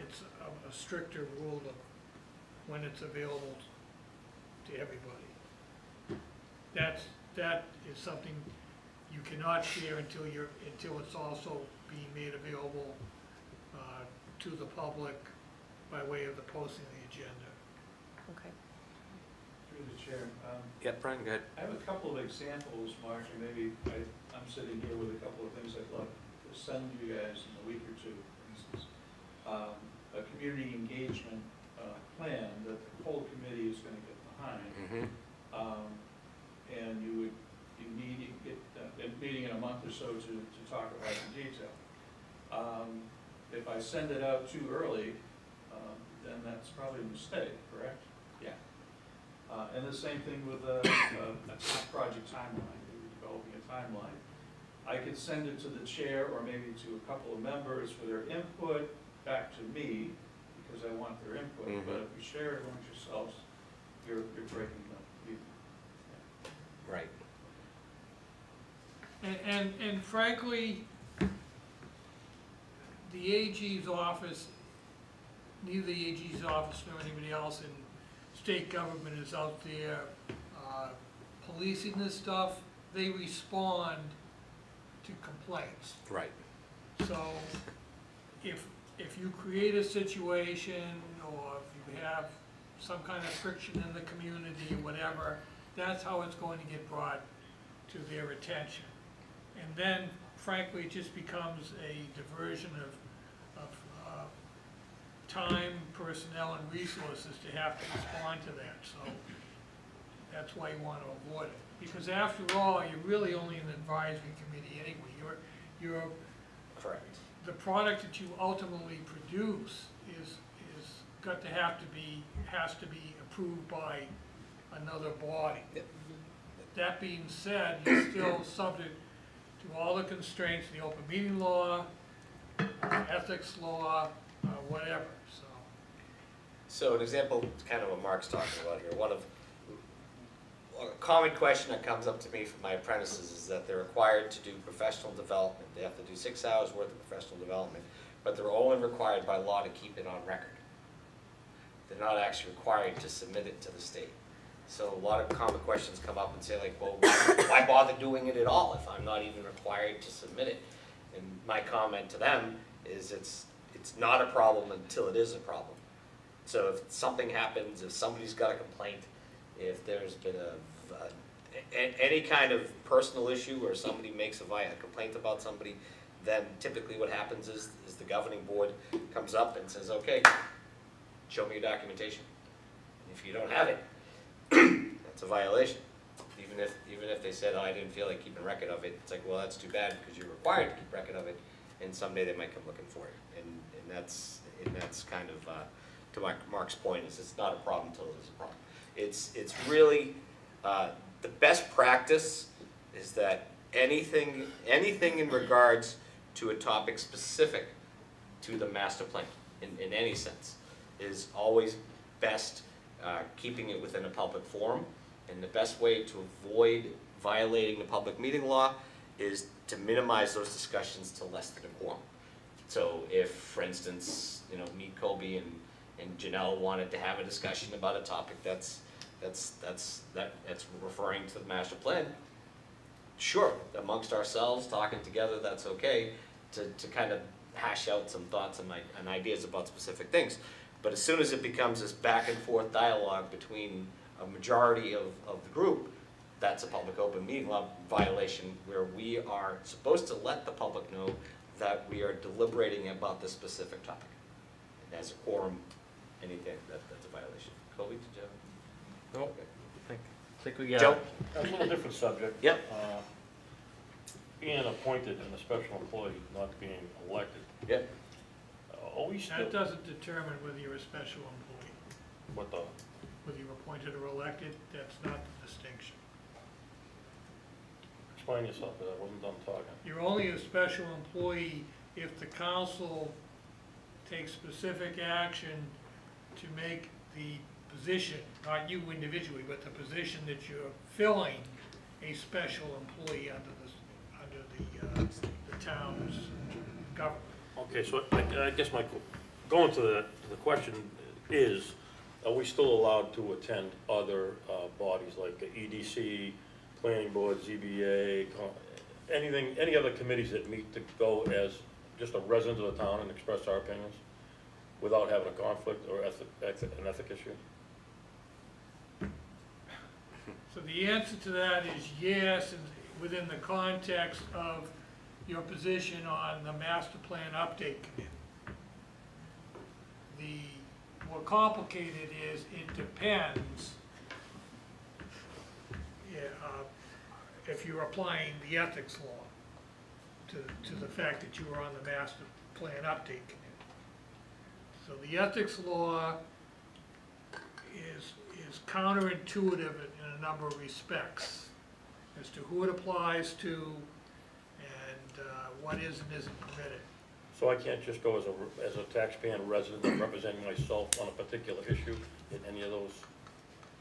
[SPEAKER 4] It's a stricter rule of when it's available to everybody. That is something you cannot share until it's also being made available to the public by way of the posting of the agenda.
[SPEAKER 8] Okay.
[SPEAKER 1] Through the chair.
[SPEAKER 2] Yeah, Brian, go ahead.
[SPEAKER 1] I have a couple of examples, Mark, and maybe I'm sitting here with a couple of things I'd love to send you guys in a week or two, for instance. a community engagement plan that the whole committee is gonna get behind. And you need to get a meeting in a month or so to talk about in detail. If I send it out too early, then that's probably a mistake, correct? Yeah. And the same thing with a project timeline, developing a timeline. I could send it to the chair or maybe to a couple of members for their input back to me, because I want their input. But if you share it amongst yourselves, you're breaking the
[SPEAKER 2] Right.
[SPEAKER 4] And frankly, the AG's office, neither the AG's office nor anybody else in state government is out there policing this stuff. They respond to complaints.
[SPEAKER 2] Right.
[SPEAKER 4] So if you create a situation, or if you have some kind of friction in the community or whatever, that's how it's going to get brought to their attention. And then frankly, it just becomes a diversion of time, personnel, and resources to have to respond to that. So that's why you want to avoid it. Because after all, you're really only an advisory committee anyway. You're
[SPEAKER 2] Correct.
[SPEAKER 4] the product that you ultimately produce is has to be approved by another body.
[SPEAKER 2] Yep.
[SPEAKER 4] That being said, you're still subject to all the constraints of the open meeting law, ethics law, whatever, so.
[SPEAKER 2] So an example, kind of what Mark's talking about here, a common question that comes up to me from my apprentices is that they're required to do professional development. They have to do 6 hours worth of professional development, but they're only required by law to keep it on record. They're not actually required to submit it to the state. So a lot of common questions come up and say like, well, why bother doing it at all if I'm not even required to submit it? And my comment to them is it's not a problem until it is a problem. So if something happens, if somebody's got a complaint, if there's been any kind of personal issue or somebody makes a complaint about somebody, then typically what happens is the governing board comes up and says, okay, show me your documentation. And if you don't have it, that's a violation. Even if they said, oh, I didn't feel like keeping record of it, it's like, well, that's too bad because you're required to keep record of it, and someday they might come looking for it. And that's kind of, to Mark's point, is it's not a problem until it is a problem. It's really, the best practice is that anything in regards to a topic specific to the master plan, in any sense, is always best keeping it within a public forum. And the best way to avoid violating the public meeting law is to minimize those discussions to less than a quorum. So if, for instance, me, Kobe, and Janelle wanted to have a discussion about a topic that's referring to the master plan, sure, amongst ourselves, talking together, that's okay, to kind of hash out some thoughts and ideas about specific things. But as soon as it becomes this back and forth dialogue between a majority of the group, that's a public open meeting law violation, where we are supposed to let the public know that we are deliberating about this specific topic. And as a quorum, anything, that's a violation. Kobe, did you have?
[SPEAKER 9] No,
[SPEAKER 2] Okay.
[SPEAKER 9] I think we got.
[SPEAKER 2] Joe?
[SPEAKER 9] That's a little different subject.
[SPEAKER 2] Yep.
[SPEAKER 9] Being appointed and a special employee, not being elected.
[SPEAKER 2] Yep.
[SPEAKER 9] Are we still,
[SPEAKER 4] That doesn't determine whether you're a special employee.
[SPEAKER 9] what the,
[SPEAKER 4] Whether you're appointed or elected, that's not the distinction.
[SPEAKER 9] explain yourself, because I wasn't done talking.
[SPEAKER 4] You're only a special employee if the council takes specific action to make the position, not you individually, but the position that you're filling, a special employee under the town's government.
[SPEAKER 9] Okay, so I guess going to the question is, are we still allowed to attend other bodies like the EDC, Planning Board, ZBA, any other committees that meet to go as just a resident of the town and express our opinions without having a conflict or an ethic issue?
[SPEAKER 4] So the answer to that is yes, and within the context of your position on the master plan update committee. The more complicated is, it depends, yeah, if you're applying the ethics law to the fact that you were on the master plan update committee. So the ethics law is counterintuitive in a number of respects as to who it applies to and what is and isn't permitted.
[SPEAKER 9] So I can't just go as a taxpaying resident and representing myself on a particular issue in any of those?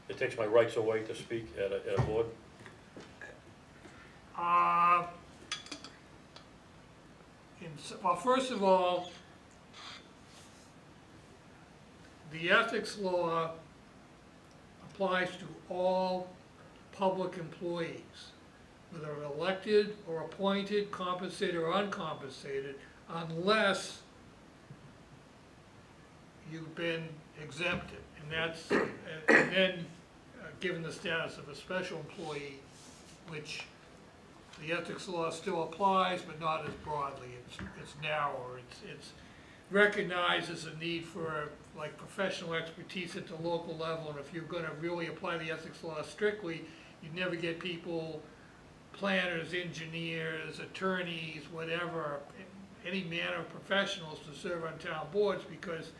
[SPEAKER 9] It takes my rights away to speak at a board?
[SPEAKER 4] Well, first of all, the ethics law applies to all public employees, whether elected or appointed, compensated or uncompensated, unless you've been exempted. And that's, and then given the status of a special employee, which the ethics law still applies, but not as broadly. It's narrower. It's recognizes a need for like professional expertise at the local level, and if you're going to really apply the ethics law strictly, you'd never get people, planners, engineers, attorneys, whatever, any manner of professionals to serve on town boards because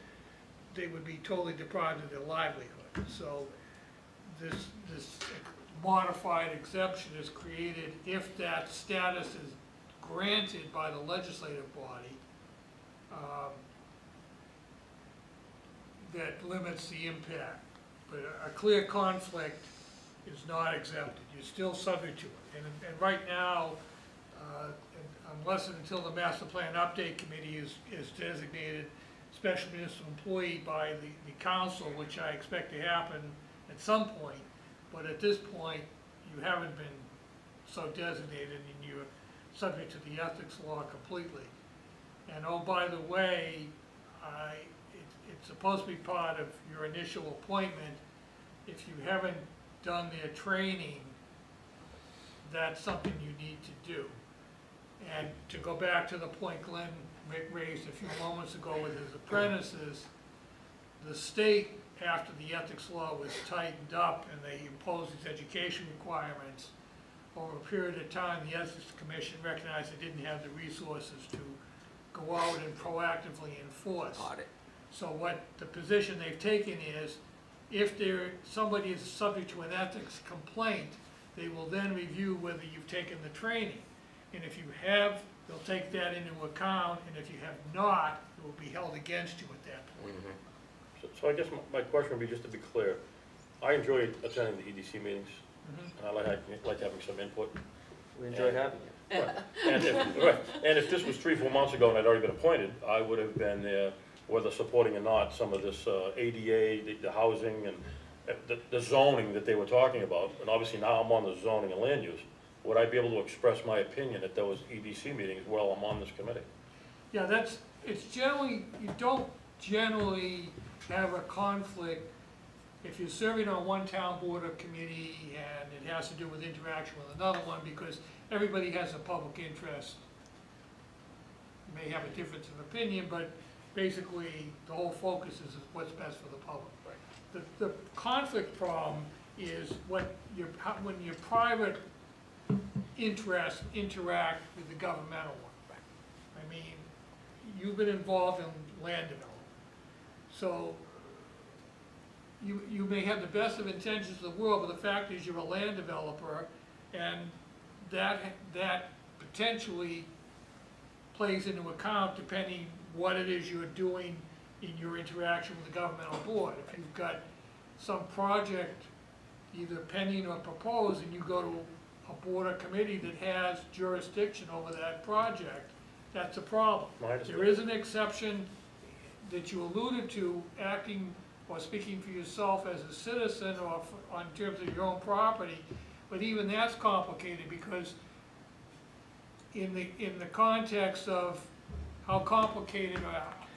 [SPEAKER 4] they would be totally deprived of their livelihood. So this modified exemption is created if that status is granted by the legislative body that limits the impact. But a clear conflict is not exempted. You're still subject to it. And right now, unless and until the Master Plan Update Committee is designated special municipal employee by the council, which I expect to happen at some point, but at this point, you haven't been so designated and you're subject to the ethics law completely. And oh, by the way, it's supposed to be part of your initial appointment. If you haven't done their training, that's something you need to do. And to go back to the point Glenn raised a few moments ago with his apprentices, the state, after the ethics law was tightened up and they imposed its education requirements, over a period of time, the Ethics Commission recognized they didn't have the resources to go out and proactively enforce.
[SPEAKER 2] Audit.
[SPEAKER 4] So what the position they've taken is, if somebody is subject to an ethics complaint, they will then review whether you've taken the training. And if you have, they'll take that into account, and if you have not, it will be held against you at that point.
[SPEAKER 9] So I guess my question would be, just to be clear, I enjoy attending the EDC meetings, and I like having some input.
[SPEAKER 2] We enjoyed having you.
[SPEAKER 9] Right. And if this was 3-4 months ago and I'd already been appointed, I would have been there, whether supporting or not, some of this ADA, the housing, and the zoning that they were talking about. And obviously now I'm on the zoning and land use. Would I be able to express my opinion at those EDC meetings while I'm on this committee?
[SPEAKER 4] Yeah, it's generally, you don't generally have a conflict if you're serving on one town board or committee and it has to do with interaction with another one, because everybody has a public interest. You may have a difference of opinion, but basically the whole focus is what's best for the public. The conflict problem is when your private interests interact with the governmental one. I mean, you've been involved in land development. So you may have the best of intentions in the world, but the fact is you're a land developer, and that potentially plays into account depending what it is you're doing in your interaction with the governmental board. If you've got some project either pending or proposed, and you go to a board or committee that has jurisdiction over that project, that's a problem. There is an exception that you alluded to, acting or speaking for yourself as a citizen or on terms of your own property, but even that's complicated because in the context of how complicated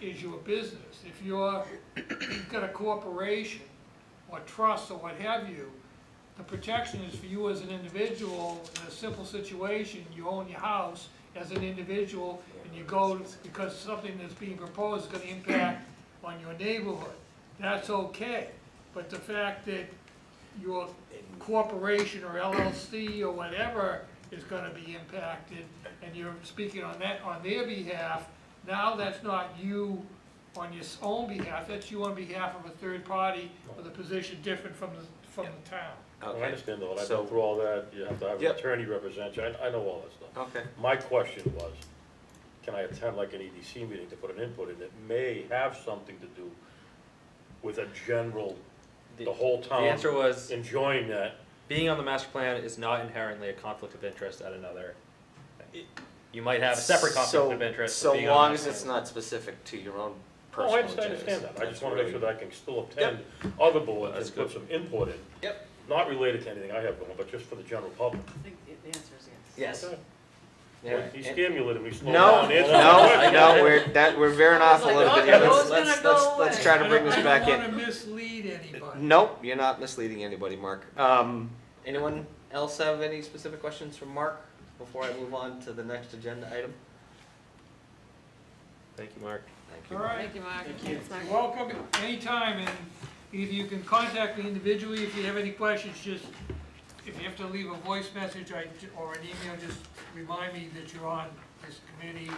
[SPEAKER 4] is your business. If you've got a corporation or trust or what have you, the protection is for you as an individual. In a simple situation, you own your house as an individual, and you go because something that's being proposed is going to impact on your neighborhood, that's okay. But the fact that your corporation or LLC or whatever is gonna be impacted, and you're speaking on that, on their behalf, now that's not you on your own behalf, that's you on behalf of a third party with a position different from the town.
[SPEAKER 9] I
[SPEAKER 2] Okay.
[SPEAKER 9] understand though, and I've
[SPEAKER 2] So-
[SPEAKER 9] been through all that, you have to have an
[SPEAKER 2] Yep.
[SPEAKER 9] attorney represent you, I know all that stuff.
[SPEAKER 2] Okay.
[SPEAKER 9] My question was, can I attend like an EDC meeting to put an input in that may have something to do with a general, the whole
[SPEAKER 10] The
[SPEAKER 9] town
[SPEAKER 10] answer was,
[SPEAKER 9] enjoying that?
[SPEAKER 10] being on the master plan is not inherently a conflict of interest at another. You might have a separate conflict of interest.
[SPEAKER 2] So
[SPEAKER 10] but being on
[SPEAKER 2] long
[SPEAKER 10] the
[SPEAKER 2] as
[SPEAKER 10] master
[SPEAKER 2] it's
[SPEAKER 10] plan-
[SPEAKER 2] not specific to your own
[SPEAKER 9] Oh,
[SPEAKER 2] personal
[SPEAKER 9] I
[SPEAKER 2] agendas.
[SPEAKER 9] understand that, I
[SPEAKER 2] That's
[SPEAKER 9] just wanna make
[SPEAKER 2] really-
[SPEAKER 9] sure that I can still attend other boards
[SPEAKER 10] That's
[SPEAKER 9] and put
[SPEAKER 10] good.
[SPEAKER 9] some input in.
[SPEAKER 2] Yep.
[SPEAKER 9] Not related to anything I have going, but just for the general public.
[SPEAKER 11] I think the answer is yes.
[SPEAKER 2] Yes.
[SPEAKER 9] Okay.
[SPEAKER 2] Yeah.
[SPEAKER 9] Well, you scared me a little, we slowed
[SPEAKER 2] No,
[SPEAKER 9] down. Answer my
[SPEAKER 2] no,
[SPEAKER 9] question.
[SPEAKER 2] no, we're veering off a
[SPEAKER 11] like,
[SPEAKER 2] little bit
[SPEAKER 11] okay,
[SPEAKER 2] here.
[SPEAKER 11] those
[SPEAKER 2] Let's
[SPEAKER 11] gonna go
[SPEAKER 2] let's
[SPEAKER 11] away.
[SPEAKER 2] try to bring this back
[SPEAKER 4] I don't
[SPEAKER 2] in.
[SPEAKER 4] wanna mislead anybody.
[SPEAKER 2] Nope, you're not misleading anybody, Mark. Anyone else have any specific questions for Mark before I move on to the next agenda item?
[SPEAKER 10] Thank you, Mark.
[SPEAKER 2] Thank you.
[SPEAKER 4] All right.
[SPEAKER 11] Thank you, Mark.
[SPEAKER 8] Thanks, Mark.
[SPEAKER 4] You're welcome anytime, and either you can contact me individually if you have any questions, just, if you have to leave a voice message or an email, just remind me that you're on this committee.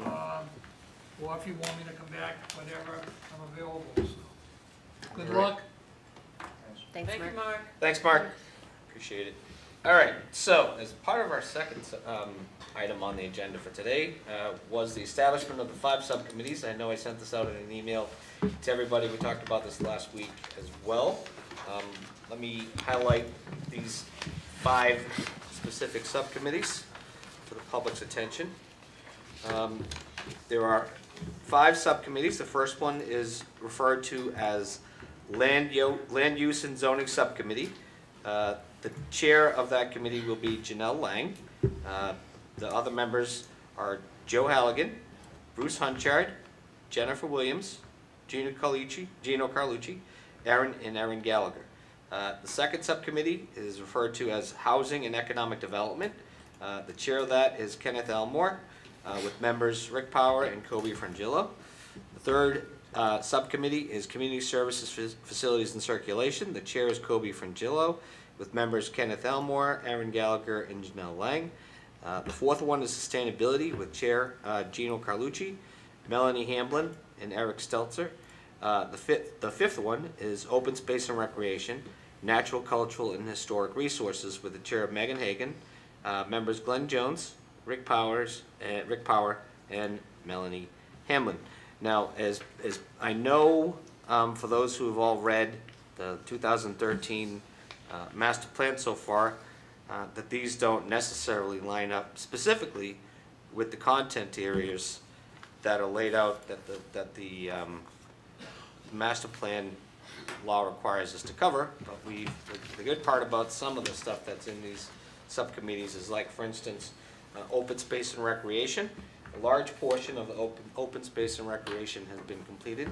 [SPEAKER 4] Or if you want me to come back, whatever, I'm available, so. Good
[SPEAKER 2] All right.
[SPEAKER 4] luck.
[SPEAKER 8] Thanks,
[SPEAKER 11] Thank you,
[SPEAKER 8] Mark.
[SPEAKER 11] Mark.
[SPEAKER 2] Thanks, Mark. Appreciate it. All right, so as part of our second item on the agenda for today was the establishment of the 5 subcommittees. I know I sent this out in an email to everybody. We talked about this last week as well. Let me highlight these 5 specific subcommittees for the public's attention. There are 5 subcommittees. The first one is referred to as Land Use and Zoning Subcommittee. The chair of that committee will be Janelle Lang. The other members are Joe Halligan, Bruce Hunchard, Jennifer Williams, Gino Carlucci, Erin Gallagher. The second subcommittee is referred to as Housing and Economic Development. The chair of that is Kenneth Elmore, with members Rick Power and Kobe Frangillo. The third subcommittee is Community Services, Facilities and Circulation. The chair is Kobe Frangillo, with members Kenneth Elmore, Erin Gallagher, and Janelle Lang. The fourth one is Sustainability, with chair Gino Carlucci, Melanie Hamblin, and Eric Stelzer. The fifth one is Open Space and Recreation, Natural, Cultural, and Historic Resources, with the chair of Megan Hagan, members Glenn Jones, Rick Power, and Melanie Hamlin. Now, as I know, for those who have all read the 2013 master plan so far, that these don't necessarily line up specifically with the content areas that are laid out that the master plan law requires us to cover. But the good part about some of the stuff that's in these subcommittees is, like, for instance, open space and recreation. A large portion of the open space and recreation has been completed.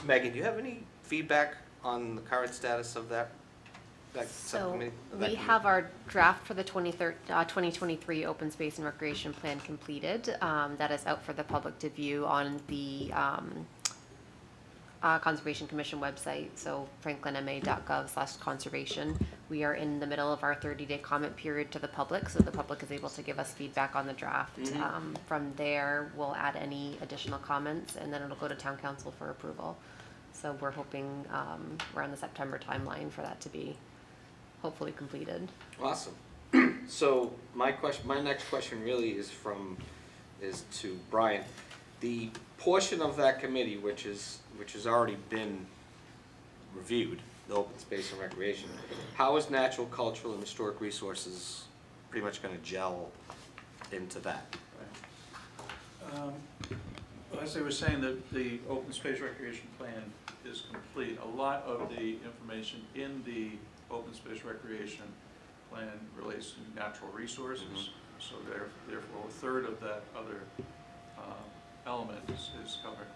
[SPEAKER 2] Megan, do you have any feedback on the current status of that
[SPEAKER 8] So
[SPEAKER 2] subcommittee?
[SPEAKER 8] we have our draft for the 2023 Open Space and Recreation Plan completed. That is out for the public to view on the Conservation Commission website, so franklinma.gov/conservation. We are in the middle of our 30-day comment period to the public, so the public is able to give us feedback on the draft. From there, we'll add any additional comments, and then it'll go to town council for approval. So we're hoping around the September timeline for that to be hopefully completed.
[SPEAKER 2] Awesome. So my next question really is to Brian. The portion of that committee which has already been reviewed, the open space and recreation, how is natural, cultural, and historic resources pretty much going to gel into that?
[SPEAKER 1] As I was saying, the open space recreation plan is complete. A lot of the information in the open space recreation plan relates to natural resources. So therefore, a third of that other element is covered.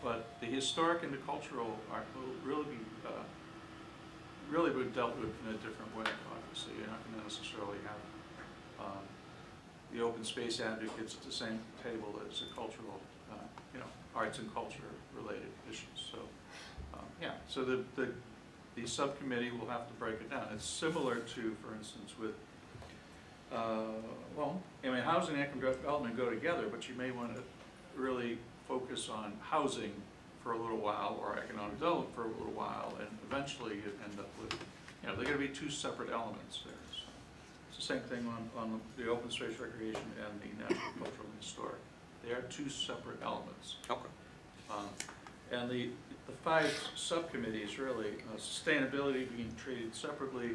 [SPEAKER 1] But the historic and the cultural are really been dealt with in a different way, obviously. You're not going to necessarily have the open space advocates at the same table as the cultural you know, arts and culture related issues, so, yeah, so the subcommittee will have to break it down. It's similar to, for instance, with, well, I mean, housing and economic development go together, but you may want to really focus on housing for a little while, or economic development for a little while, and eventually you end up with, you know, they're going to be two separate elements there. So it's the same thing on the open space recreation and the natural, cultural, and historic. They are two separate elements.
[SPEAKER 2] Okay.
[SPEAKER 1] And the five subcommittees, really, sustainability being treated separately,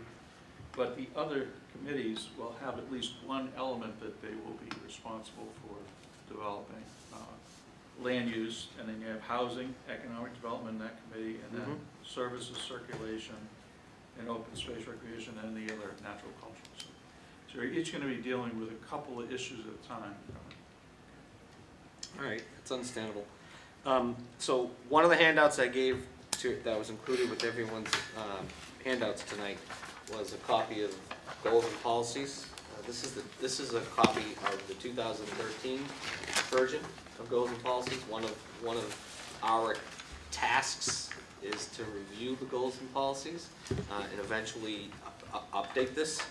[SPEAKER 1] but the other committees will have at least one element that they will be responsible for developing. Land use, and then you have housing, economic development in that committee, and then services, circulation, and open space recreation, and the other natural cultures. So you're each going to be dealing with a couple of issues at a time.
[SPEAKER 2] All right, that's understandable. So one of the handouts I gave that was included with everyone's handouts tonight was a copy of goals and policies. This is a copy of the 2013 version of goals and policies. One of our tasks is to review the goals and policies and eventually update this.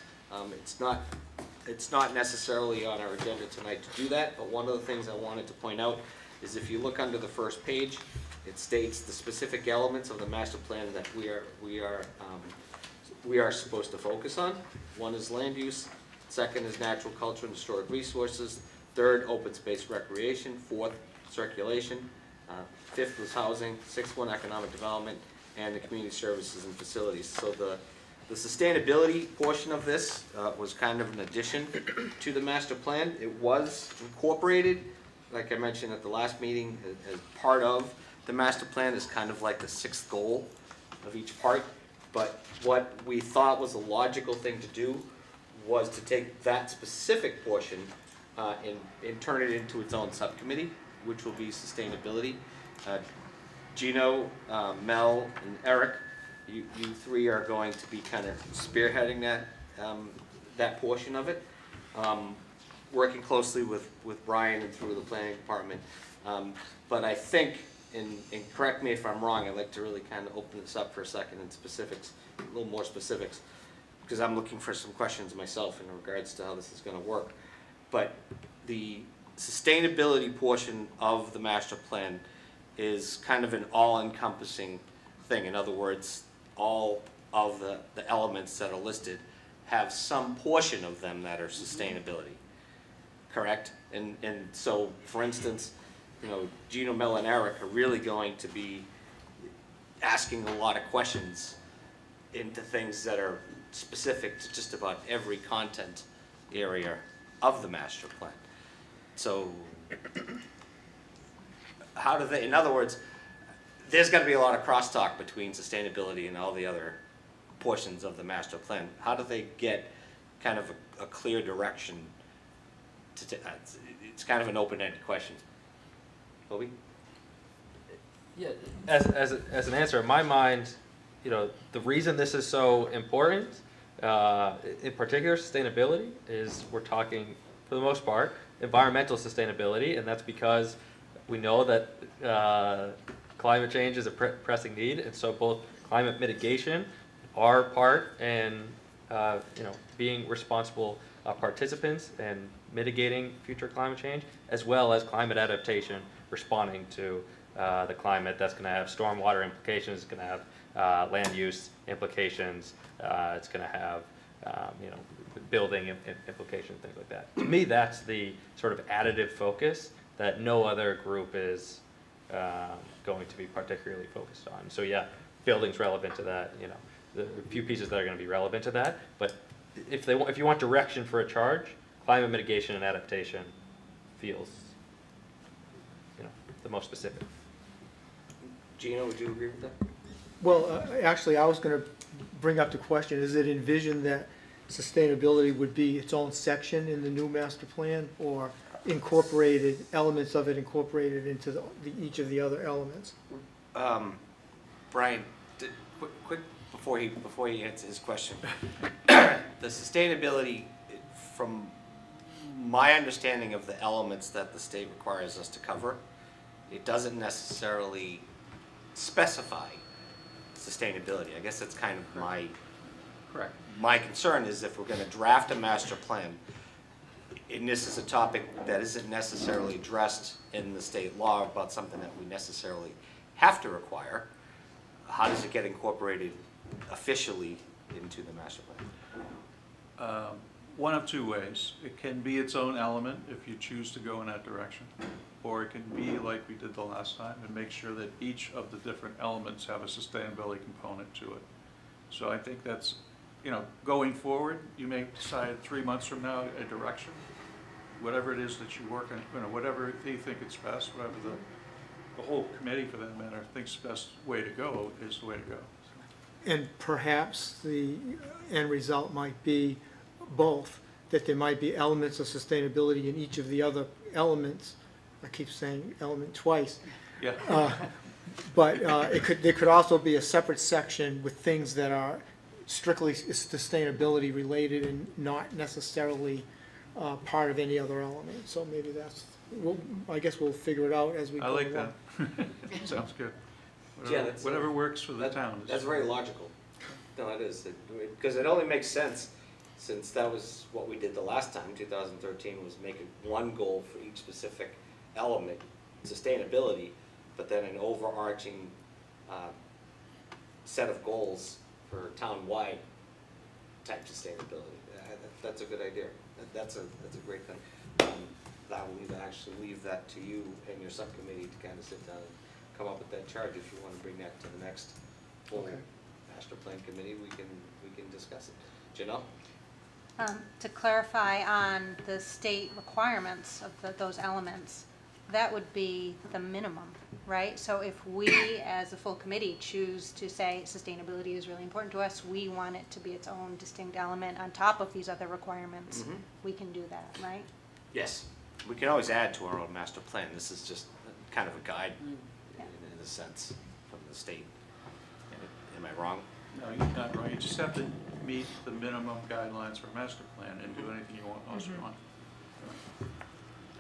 [SPEAKER 2] It's not necessarily on our agenda tonight to do that, but one of the things I wanted to point out is if you look under the first page, it states the specific elements of the master plan that we are supposed to focus on. One is land use, second is natural culture and historic resources, third, open space recreation, fourth, circulation, fifth was housing, sixth one, economic development, and the community services and facilities. So the sustainability portion of this was kind of an addition to the master plan. It was incorporated, like I mentioned at the last meeting, as part of the master plan is kind of like the sixth goal of each part. But what we thought was a logical thing to do was to take that specific portion and turn it into its own subcommittee, which will be sustainability. Gino, Mel, and Eric, you three are going to be kind of spearheading that portion of it, working closely with Brian and through the planning department. But I think, and correct me if I'm wrong, I'd like to really kind of open this up for a second in specifics, a little more specifics, because I'm looking for some questions myself in regards to how this is going to work. But the sustainability portion of the master plan is kind of an all-encompassing thing. In other words, all of the elements that are listed have some portion of them that are sustainability, correct? And so, for instance, you know, Gino, Mel, and Eric are really going to be asking a lot of questions into things that are specific to just about every content area of the master plan. So how do they, in other words, there's got to be a lot of crosstalk between sustainability and all the other portions of the master plan. How do they get kind of a clear direction? It's kind of an open-ended question. Bobby?
[SPEAKER 10] Yeah, as an answer, in my mind, you know, the reason this is so important, in particular sustainability, is we're talking, for the most part, environmental sustainability, and that's because we know that climate change is a pressing need, and so both climate mitigation, our part, and you know, being responsible participants and mitigating future climate change, as well as climate adaptation, responding to the climate that's going to have stormwater implications, it's going to have land use implications, it's going to have you know, building implications, things like that. To me, that's the sort of additive focus that no other group is going to be particularly focused on. So yeah, building's relevant to that. You know, the few pieces that are going to be relevant to that. But if you want direction for a charge, climate mitigation and adaptation feels, you know, the most specific.
[SPEAKER 2] Gino, would you agree with that?
[SPEAKER 11] Well, actually, I was going to bring up the question, is it envisioned that sustainability would be its own section in the new master plan, or incorporated, elements of it incorporated into each of the other elements?
[SPEAKER 2] Brian, quick before he answers his question. The sustainability, from my understanding of the elements that the state requires us to cover, it doesn't necessarily specify sustainability. I guess that's kind of
[SPEAKER 1] Correct.
[SPEAKER 2] my concern is if we're gonna draft a master plan, and this is a topic that isn't necessarily addressed in the state law about something that we necessarily have to require, how does it get incorporated officially into the master plan?
[SPEAKER 1] One of two ways. It can be its own element if you choose to go in that direction, or it can be like we did the last time and make sure that each of the different elements have a sustainability component to it. So I think that's, going forward, you may decide 3 months from now a direction, whatever it is that you work on, whatever they think it's best, whatever the whole committee for that matter thinks the best way to go is the way to go.
[SPEAKER 11] And perhaps the end result might be both, that there might be elements of sustainability in each of the other elements. I keep saying element twice.
[SPEAKER 1] Yeah.
[SPEAKER 11] But there could also be a separate section with things that are strictly sustainability related and not necessarily part of any other element. So maybe I guess we'll figure it out as we go
[SPEAKER 1] I like
[SPEAKER 11] along.
[SPEAKER 1] that. Sounds good.
[SPEAKER 2] Yeah, that's-
[SPEAKER 1] Whatever works for the town.
[SPEAKER 2] That's very logical. No, it is, because it only makes sense, since that was what we did the last time, 2013, was make one goal for each specific element, sustainability, but then an overarching set of goals for town-wide type sustainability. That's a good idea. That's a great thing. I will actually leave that to you and your subcommittee to kind of sit down and come up with that chart. If you want to bring that to the next full
[SPEAKER 11] Okay.
[SPEAKER 2] master plan committee, we can discuss it. Janelle?
[SPEAKER 6] To clarify on the state requirements of those elements, that would be the minimum, right? So if we, as a full committee, choose to say sustainability is really important to us, we want it to be its own distinct element on top of these other requirements,
[SPEAKER 2] Mhm.
[SPEAKER 6] we can do that, right?
[SPEAKER 2] Yes. We can always add to our own master plan. This is just kind of a guide
[SPEAKER 6] Yeah.
[SPEAKER 2] in a sense from the state. Am I wrong?
[SPEAKER 1] No, you're not wrong. You just have to meet the minimum guidelines for a master plan and do anything you want, else you want.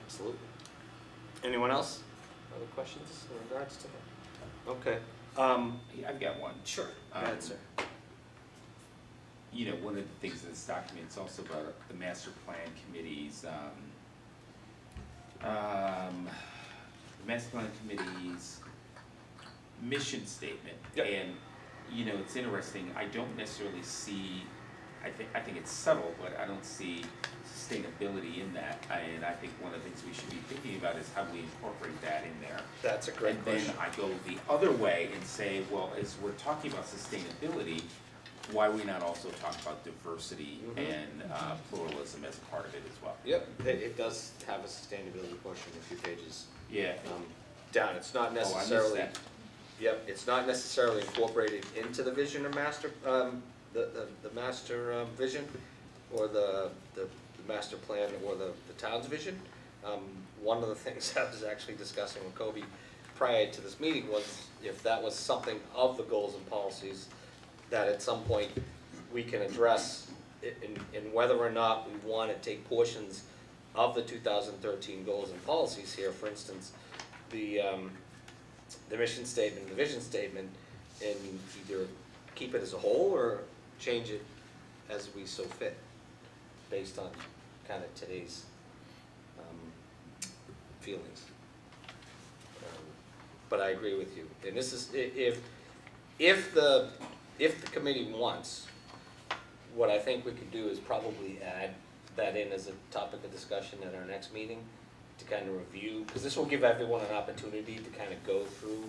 [SPEAKER 2] Absolutely. Anyone else? Other questions in regards to that? Okay.
[SPEAKER 3] Yeah, I've got one.
[SPEAKER 2] Sure. Go ahead, sir.
[SPEAKER 3] One of the things in this document is also about the master plan committee's, the master plan committee's mission statement.
[SPEAKER 2] Yep.
[SPEAKER 3] And, it's interesting, I don't necessarily see, I think it's subtle, but I don't see sustainability in that. And I think one of the things we should be thinking about is how we incorporate that in there.
[SPEAKER 2] That's a great
[SPEAKER 3] And
[SPEAKER 2] question.
[SPEAKER 3] then I go the other way and say, well, as we're talking about sustainability, why we not also talk about diversity
[SPEAKER 2] Mhm.
[SPEAKER 3] and pluralism as a part of it as well?
[SPEAKER 2] Yep, it does have a sustainability portion a few pages
[SPEAKER 3] Yeah.
[SPEAKER 2] down. It's not
[SPEAKER 3] Oh, I missed
[SPEAKER 2] necessarily.
[SPEAKER 3] that.
[SPEAKER 2] Yep, it's not necessarily incorporated into the vision or master, the master vision, or the master plan, or the town's vision. One of the things I was actually discussing with Kobe prior to this meeting was if that was something of the goals and policies that at some point we can address in whether or not we want to take portions of the 2013 goals and policies here, for instance, the mission statement, the vision statement, and either keep it as a whole or change it as we so fit, based on kind of today's feelings. But I agree with you, and this is, if the committee wants, what I think we could do is probably add that in as a topic of discussion at our next meeting, to kind of review, because this will give everyone an opportunity to kind of go through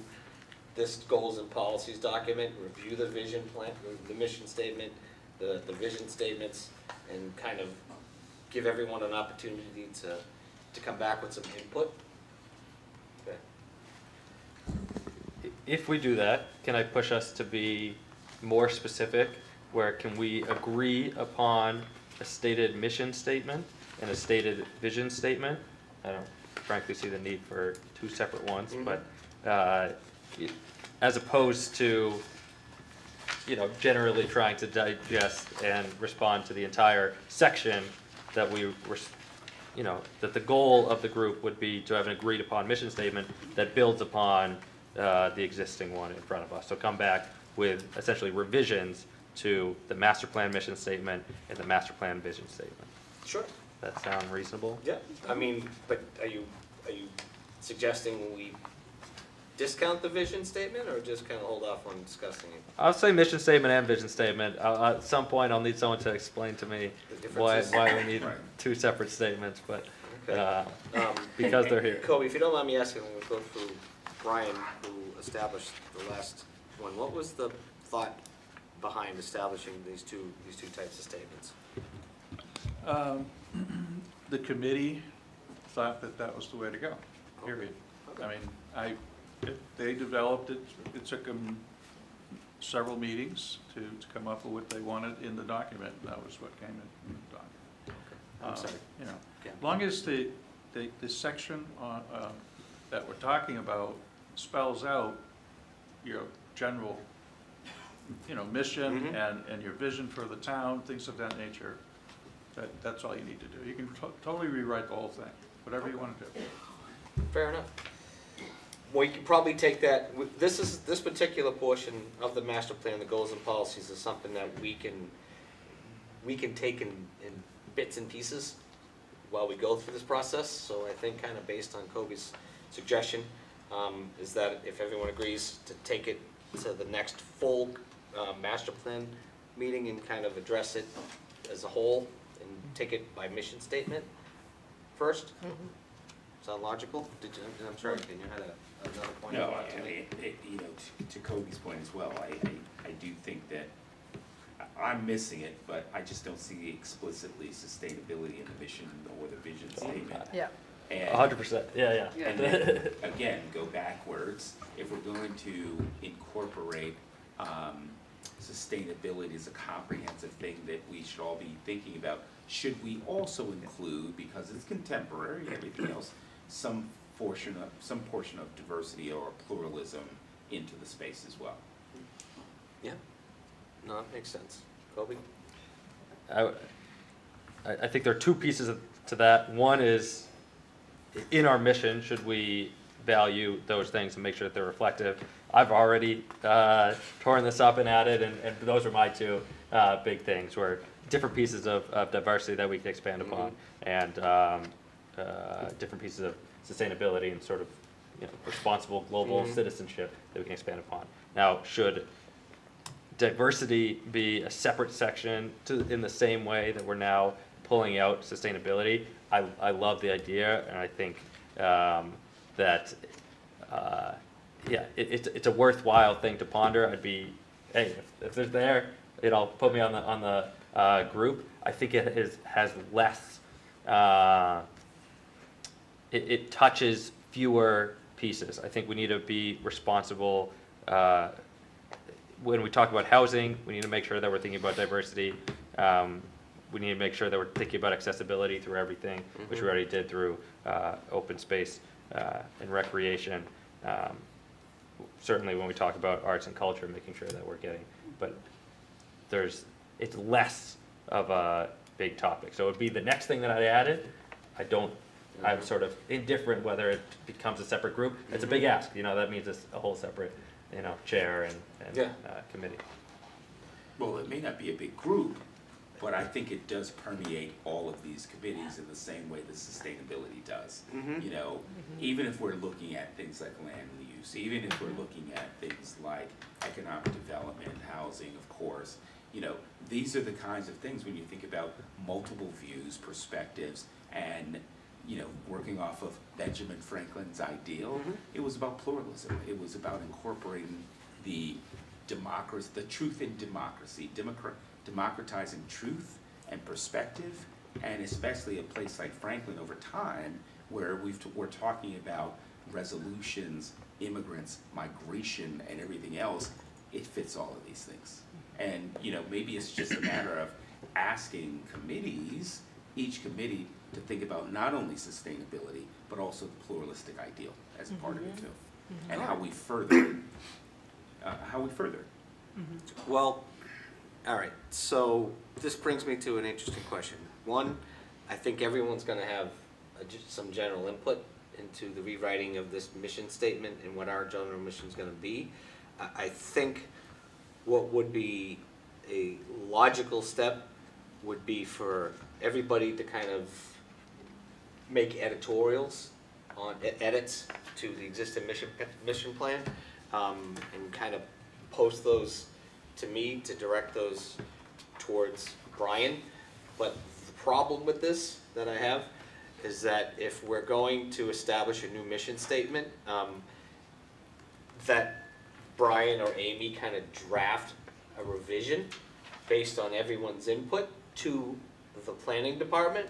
[SPEAKER 2] this goals and policies document, review the vision plan, the mission statement, the vision statements, and kind of give everyone an opportunity to come back with some input. Okay.
[SPEAKER 10] If we do that, can I push us to be more specific? Where can we agree upon a stated mission statement and a stated vision statement? I don't frankly see the need for two separate ones,
[SPEAKER 2] Mhm.
[SPEAKER 10] but as opposed to, generally trying to digest and respond to the entire section that we you know, that the goal of the group would be to have an agreed upon mission statement that builds upon the existing one in front of us. So come back with essentially revisions to the master plan mission statement and the master plan vision statement.
[SPEAKER 2] Sure.
[SPEAKER 10] That sound reasonable?
[SPEAKER 2] Yeah, I mean, but are you suggesting we discount the vision statement or just kind of hold off on discussing it?
[SPEAKER 10] I'll say mission statement and vision statement. At some point, I'll need someone to explain to me
[SPEAKER 2] The
[SPEAKER 10] why
[SPEAKER 2] differences?
[SPEAKER 10] we need
[SPEAKER 3] Right.
[SPEAKER 10] two separate statements, but
[SPEAKER 2] Okay.
[SPEAKER 10] because they're here.
[SPEAKER 2] Kobe, if you don't mind me asking, we'll go through Brian, who established the last one. What was the thought behind establishing these two types of statements?
[SPEAKER 1] The committee thought that that was the way to go, period.
[SPEAKER 2] Okay.
[SPEAKER 1] I mean, they developed it, it took them several meetings to come up with what they wanted in the document, and that was what came in the document.
[SPEAKER 2] I'm sorry.
[SPEAKER 1] You know,
[SPEAKER 2] Yeah.
[SPEAKER 1] as long as the section on, that we're talking about spells out your general, you know, mission
[SPEAKER 2] Mhm.
[SPEAKER 1] and your vision for the town, things of that nature, that's all you need to do. You can totally rewrite the whole thing, whatever you want to do.
[SPEAKER 2] Fair enough. We could probably take that, this particular portion of the master plan, the goals and policies, is something that we can take in bits and pieces while we go through this process. So I think kind of based on Kobe's suggestion, is that if everyone agrees to take it to the next full master plan meeting and kind of address it as a whole and take it by mission statement first? Sound logical? I'm sorry, Ken, you had another point?
[SPEAKER 3] No, I mean, you know, to Kobe's point as well, I do think that I'm missing it, but I just don't see explicitly sustainability in the mission or the vision statement.
[SPEAKER 5] Yeah.
[SPEAKER 3] And
[SPEAKER 10] 100%, yeah.
[SPEAKER 3] And then, again, go backwards, if we're going to incorporate sustainability as a comprehensive thing that we should all be thinking about, should we also include, because it's contemporary, everything else, some portion of diversity or pluralism into the space as well?
[SPEAKER 2] Yeah, no, that makes sense. Kobe?
[SPEAKER 10] I think there are two pieces to that. One is, in our mission, should we value those things and make sure that they're reflective? I've already torn this up and added, and those are my two big things, where different pieces of diversity that we can expand upon, and different pieces of sustainability and sort of, you know, responsible global citizenship that we can expand upon. Now, should diversity be a separate section in the same way that we're now pulling out sustainability? I love the idea, and I think that it's a worthwhile thing to ponder. I'd be, hey, if there's there, it'll put me on the group. I think it has less. It touches fewer pieces. I think we need to be responsible. When we talk about housing, we need to make sure that we're thinking about diversity. We need to make sure that we're thinking about accessibility through everything, which we already did through open space and recreation. Certainly when we talk about arts and culture, making sure that we're getting, but it's less of a big topic. So it would be the next thing that I added. I'm sort of indifferent whether it becomes a separate group. It's a big ask, that means it's a whole separate, chair and committee.
[SPEAKER 3] Well, it may not be a big group, but I think it does permeate all of these committees in the same way that sustainability does. Even if we're looking at things like land use, even if we're looking at things like economic development, housing, of course, these are the kinds of things when you think about multiple views, perspectives, and working off of Benjamin Franklin's ideal, it was about pluralism. It was about incorporating the democracy, the truth in democracy, democratizing truth and perspective, and especially a place like Franklin over time, where we're talking about resolutions, immigrants, migration, and everything else. It fits all of these things. And maybe it's just a matter of asking committees, each committee, to think about not only sustainability, but also the pluralistic ideal as a part of it too, and how we further it.
[SPEAKER 2] Well, all right, so this brings me to an interesting question. One, I think everyone's gonna have some general input into the rewriting of this mission statement and what our general mission's gonna be. I think what would be a logical step would be for everybody to kind of make editorials on, edits to the existing mission plan, and kind of post those to me to direct those towards Brian. But the problem with this that I have is that if we're going to establish a new mission statement, that Brian or Amy kind of draft a revision based on everyone's input to the planning department,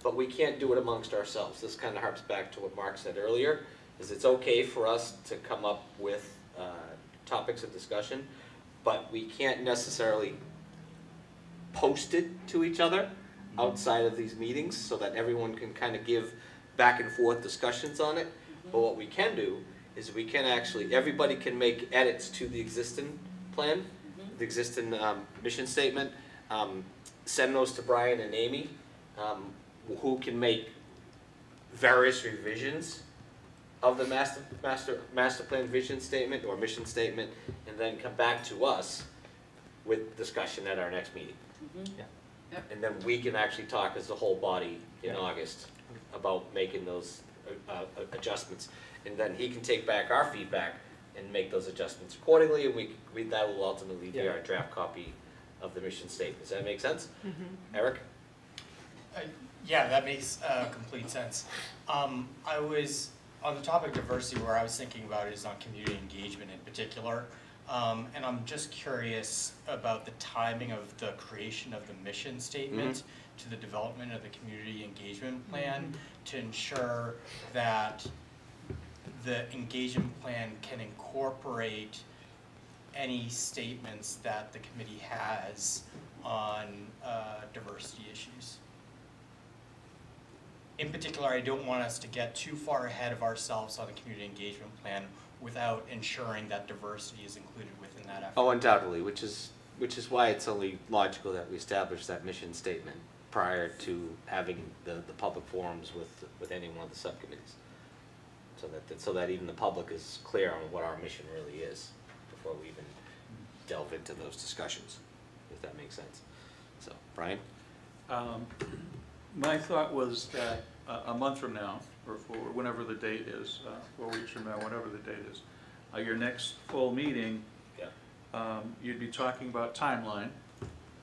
[SPEAKER 2] but we can't do it amongst ourselves. This kind of harps back to what Mark said earlier, is it's okay for us to come up with topics of discussion, but we can't necessarily post it to each other outside of these meetings so that everyone can kind of give back and forth discussions on it. But what we can do is we can actually, everybody can make edits to the existing plan, the existing mission statement, send those to Brian and Amy, who can make various revisions of the master plan vision statement or mission statement, and then come back to us with discussion at our next meeting.
[SPEAKER 10] Yeah.
[SPEAKER 2] And then we can actually talk as the whole body in August about making those adjustments. And then he can take back our feedback and make those adjustments accordingly, and that will ultimately be our draft copy of the mission statement. Does that make sense? Eric?
[SPEAKER 7] Yeah, that makes complete sense. I was, on the topic of diversity, where I was thinking about is on community engagement in particular. And I'm just curious about the timing of the creation of the mission statement to the development of the community engagement plan to ensure that the engagement plan can incorporate any statements that the committee has on diversity issues. In particular, I don't want us to get too far ahead of ourselves on the community engagement plan without ensuring that diversity is included within that effort.
[SPEAKER 2] Oh, undoubtedly, which is why it's only logical that we establish that mission statement prior to having the public forums with any one of the subcommittees. So that even the public is clear on what our mission really is before we even delve into those discussions, if that makes sense. So, Brian?
[SPEAKER 1] My thought was that a month from now, or for whenever the date is, 4 weeks from now, whatever the date is, your next full meeting, you'd be talking about timeline,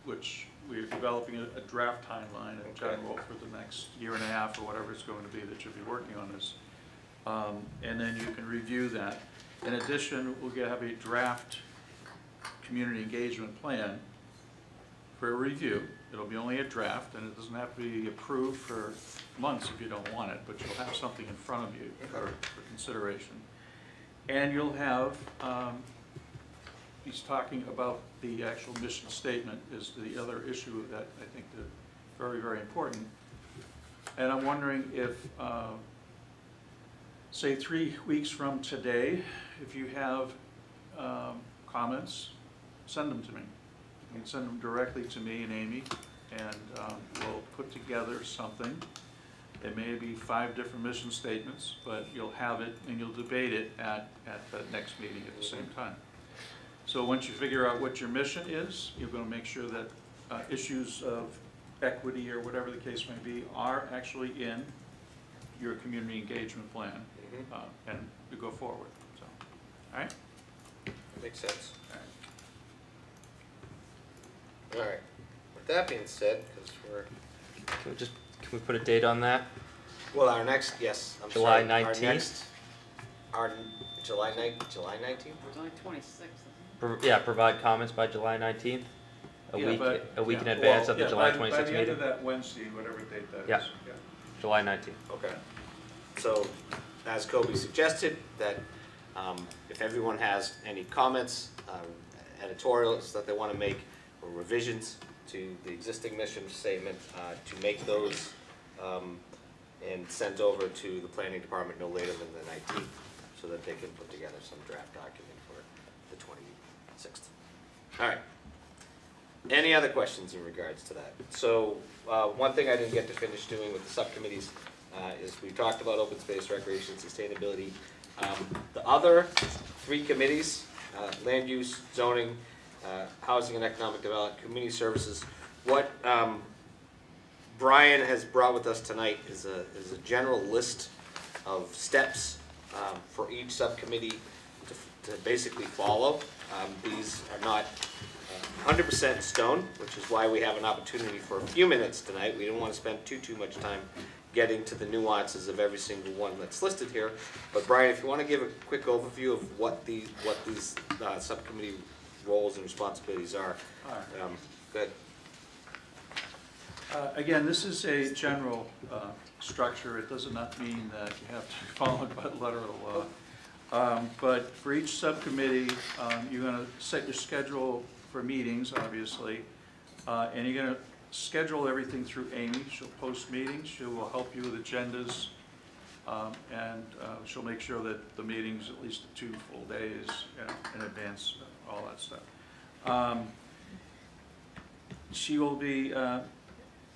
[SPEAKER 1] which we're developing a draft timeline in general for the next year and a half or whatever it's going to be that you'll be working on this. And then you can review that. In addition, we'll have a draft community engagement plan for a review. It'll be only a draft, and it doesn't have to be approved for months if you don't want it, but you'll have something in front of you for consideration. And you'll have, he's talking about the actual mission statement is the other issue that I think is very, very important. And I'm wondering if, say 3 weeks from today, if you have comments, send them to me. You can send them directly to me and Amy, and we'll put together something. It may be 5 different mission statements, but you'll have it and you'll debate it at the next meeting at the same time. So once you figure out what your mission is, you're going to make sure that issues of equity or whatever the case may be are actually in your community engagement plan, and you go forward. So, all right?
[SPEAKER 2] Makes sense. All right. With that being said, because we're...
[SPEAKER 10] Can we put a date on that?
[SPEAKER 2] Well, our next, yes, I'm
[SPEAKER 10] July
[SPEAKER 2] sorry.
[SPEAKER 10] 19th?
[SPEAKER 2] Our July 19th?
[SPEAKER 12] July 26th.
[SPEAKER 10] Yeah, provide comments by July 19th, a week in advance of the July 26th meeting?
[SPEAKER 1] By the end of that Wednesday, whatever date that is.
[SPEAKER 10] Yeah. July 19th.
[SPEAKER 2] Okay. So, as Kobe suggested, that if everyone has any comments, editorials that they want to make, or revisions to the existing mission statement, to make those and sent over to the planning department no later than the 19th, so that they can put together some draft document for the 26th. All right. Any other questions in regards to that? So, one thing I didn't get to finish doing with the subcommittees is we talked about open space, recreation, sustainability. The other 3 committees, land use, zoning, housing and economic development, community services, what Brian has brought with us tonight is a general list of steps for each subcommittee to basically follow. These are not 100% in stone, which is why we have an opportunity for a few minutes tonight. We don't want to spend too much time getting to the nuances of every single one that's listed here. But Brian, if you want to give a quick overview of what these subcommittee roles and responsibilities are,
[SPEAKER 1] All right.
[SPEAKER 2] good.
[SPEAKER 1] Again, this is a general structure. It does not mean that you have to follow it by the letter of the law. But for each subcommittee, you're going to set your schedule for meetings, obviously, and you're going to schedule everything through Amy. She'll post meetings. She will help you with agendas, and she'll make sure that the meetings at least 2 full days, in advance, all that stuff. She will be.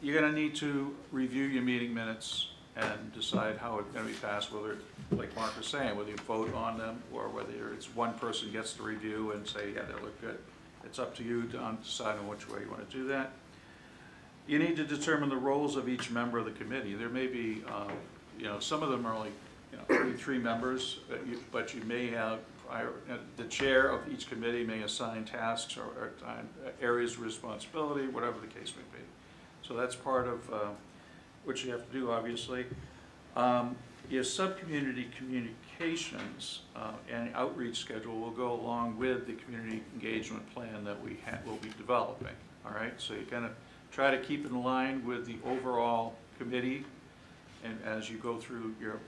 [SPEAKER 1] You're going to need to review your meeting minutes and decide how it's going to be passed, whether, like Mark was saying, whether you vote on them or whether it's one person gets to review and say, yeah, they look good. It's up to you to decide on which way you want to do that. You need to determine the roles of each member of the committee. There may be, some of them are only, only 3 members, but you may have, the chair of each committee may assign tasks or areas of responsibility, whatever the case may be. So that's part of what you have to do, obviously. Your subcommunity communications and outreach schedule will go along with the community engagement plan that we will be developing, all right? So you kind of try to keep in line with the overall committee and as you go through your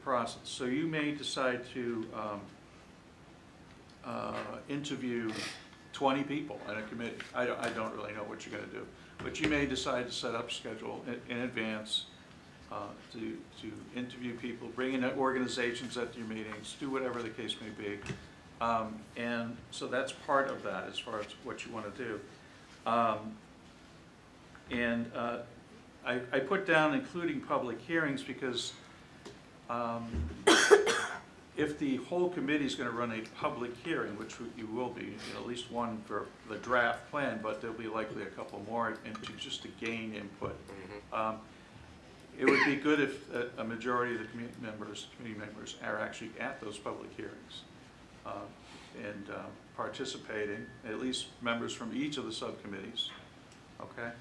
[SPEAKER 1] process. So you may decide to interview 20 people in a committee. I don't really know what you're going to do. But you may decide to set up a schedule in advance to interview people, bring in organizations at your meetings, do whatever the case may be. And so that's part of that as far as what you want to do. I put down including public hearings because if the whole committee is going to run a public hearing, which you will be, at least one for the draft plan, but there'll be likely a couple more just to gain input. It would be good if a majority of the committee members are actually at those public hearings and participating, at least members from each of the subcommittees, okay?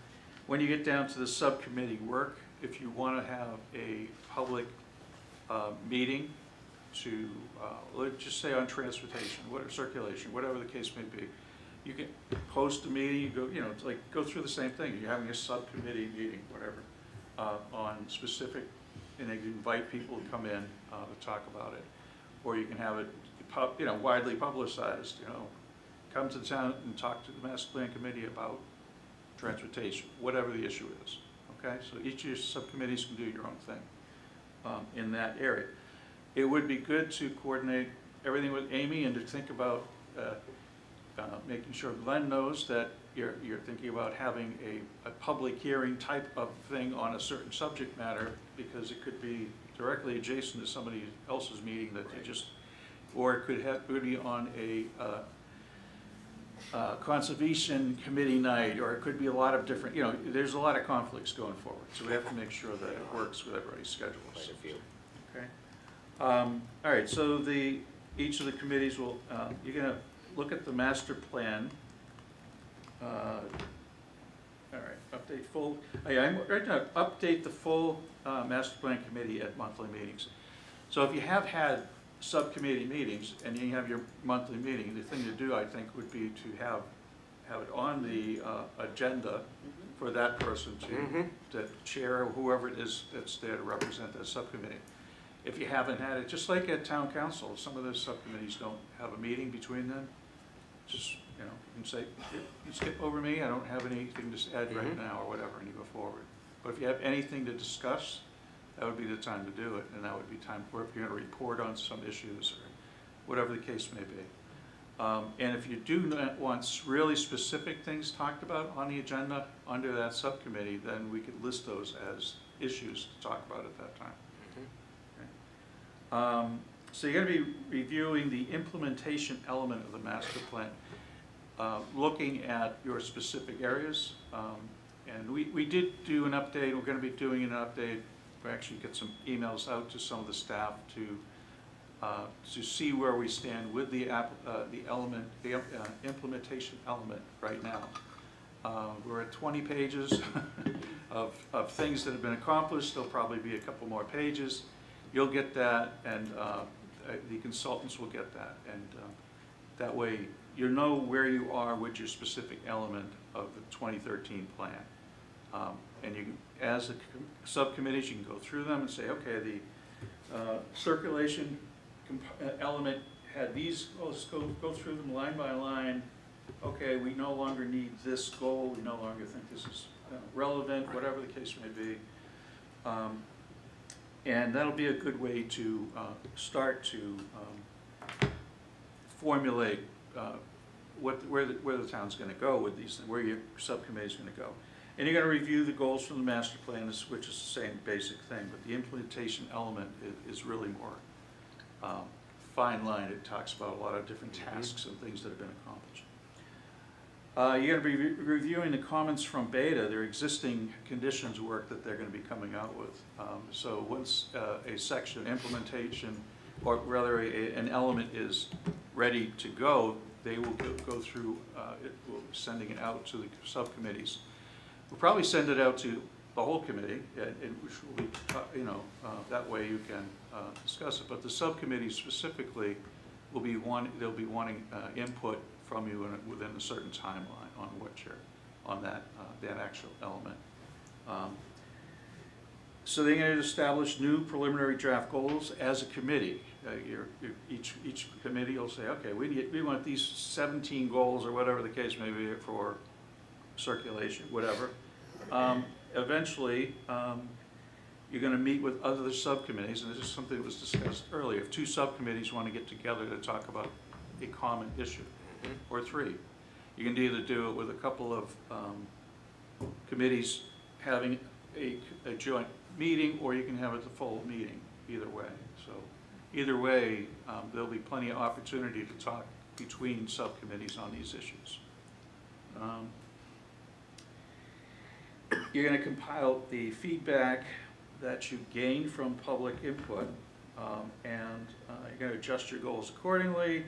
[SPEAKER 1] When you get down to the subcommittee work, if you want to have a public meeting to, let's just say on transportation, circulation, whatever the case may be, you can post a meeting, you go, it's like go through the same thing. You're having a subcommittee meeting, whatever, on specific, and they can invite people to come in to talk about it, or you can have it, widely publicized. Come to town and talk to the master plan committee about transportation, whatever the issue is. Okay, so each of your subcommittees can do your own thing in that area. It would be good to coordinate everything with Amy and to think about making sure Glenn knows that you're thinking about having a public hearing type of thing on a certain subject matter, because it could be directly adjacent to somebody else's meeting that they just, or it could be on a conservation committee night, or it could be a lot of different, there's a lot of conflicts going forward. So we have to make sure that it works with everybody's schedules.
[SPEAKER 2] Quite a few.
[SPEAKER 1] Okay. All right, so each of the committees will, you're gonna look at the master plan. All right, update full, I'm right now, update the full master plan committee at monthly meetings. So if you have had subcommittee meetings and you have your monthly meeting, the thing to do, I think, would be to have it on the agenda for that person to chair, or whoever it is that's there to represent that subcommittee. If you haven't had it, just like at town council, some of the subcommittees don't have a meeting between them. Just, you can say, you skip over me, I don't have anything to add right now, or whatever, and you go forward. But if you have anything to discuss, that would be the time to do it, and that would be time for if you're going to report on some issues or whatever the case may be. And if you do not want really specific things talked about on the agenda under that subcommittee, then we could list those as issues to talk about at that time. Okay. So you're going to be reviewing the implementation element of the master plan, looking at your specific areas. And we did do an update. We're going to be doing an update. We actually get some emails out to some of the staff to see where we stand with the implementation element right now. We're at 20 pages of things that have been accomplished. There'll probably be a couple more pages. You'll get that, and the consultants will get that, and that way you know where you are with your specific element of the 2013 plan. And you, as a subcommittees, you can go through them and say, okay, the circulation element had these, let's go through them line by line. Okay, we no longer need this goal, we no longer think this is relevant, whatever the case may be. And that'll be a good way to start to formulate where the town's going to go with these, where your subcommittee's going to go. And you're going to review the goals from the master plan, which is the same basic thing, but the implementation element is really more fine line. It talks about a lot of different tasks and things that have been accomplished. You're going to be reviewing the comments from Beta, their existing conditions work that they're going to be coming out with. So once a section implementation, or rather an element is ready to go, they will go through, we'll be sending it out to the subcommittees. We'll probably send it out to the whole committee, which will be, that way you can discuss it. But the subcommittee specifically will be they'll be wanting input from you within a certain timeline on what you're, on that actual element. So they're going to establish new preliminary draft goals as a committee. Each committee will say, okay, we want these 17 goals or whatever the case may be for circulation, whatever. Eventually, you're going to meet with other subcommittees, and this is something that was discussed earlier. If two subcommittees want to get together to talk about a common issue, or three, you can either do it with a couple of committees having a joint meeting, or you can have it the full meeting, either way. So either way, there'll be plenty of opportunity to talk between subcommittees on these issues. You're going to compile the feedback that you gain from public input, and you're going to adjust your goals accordingly.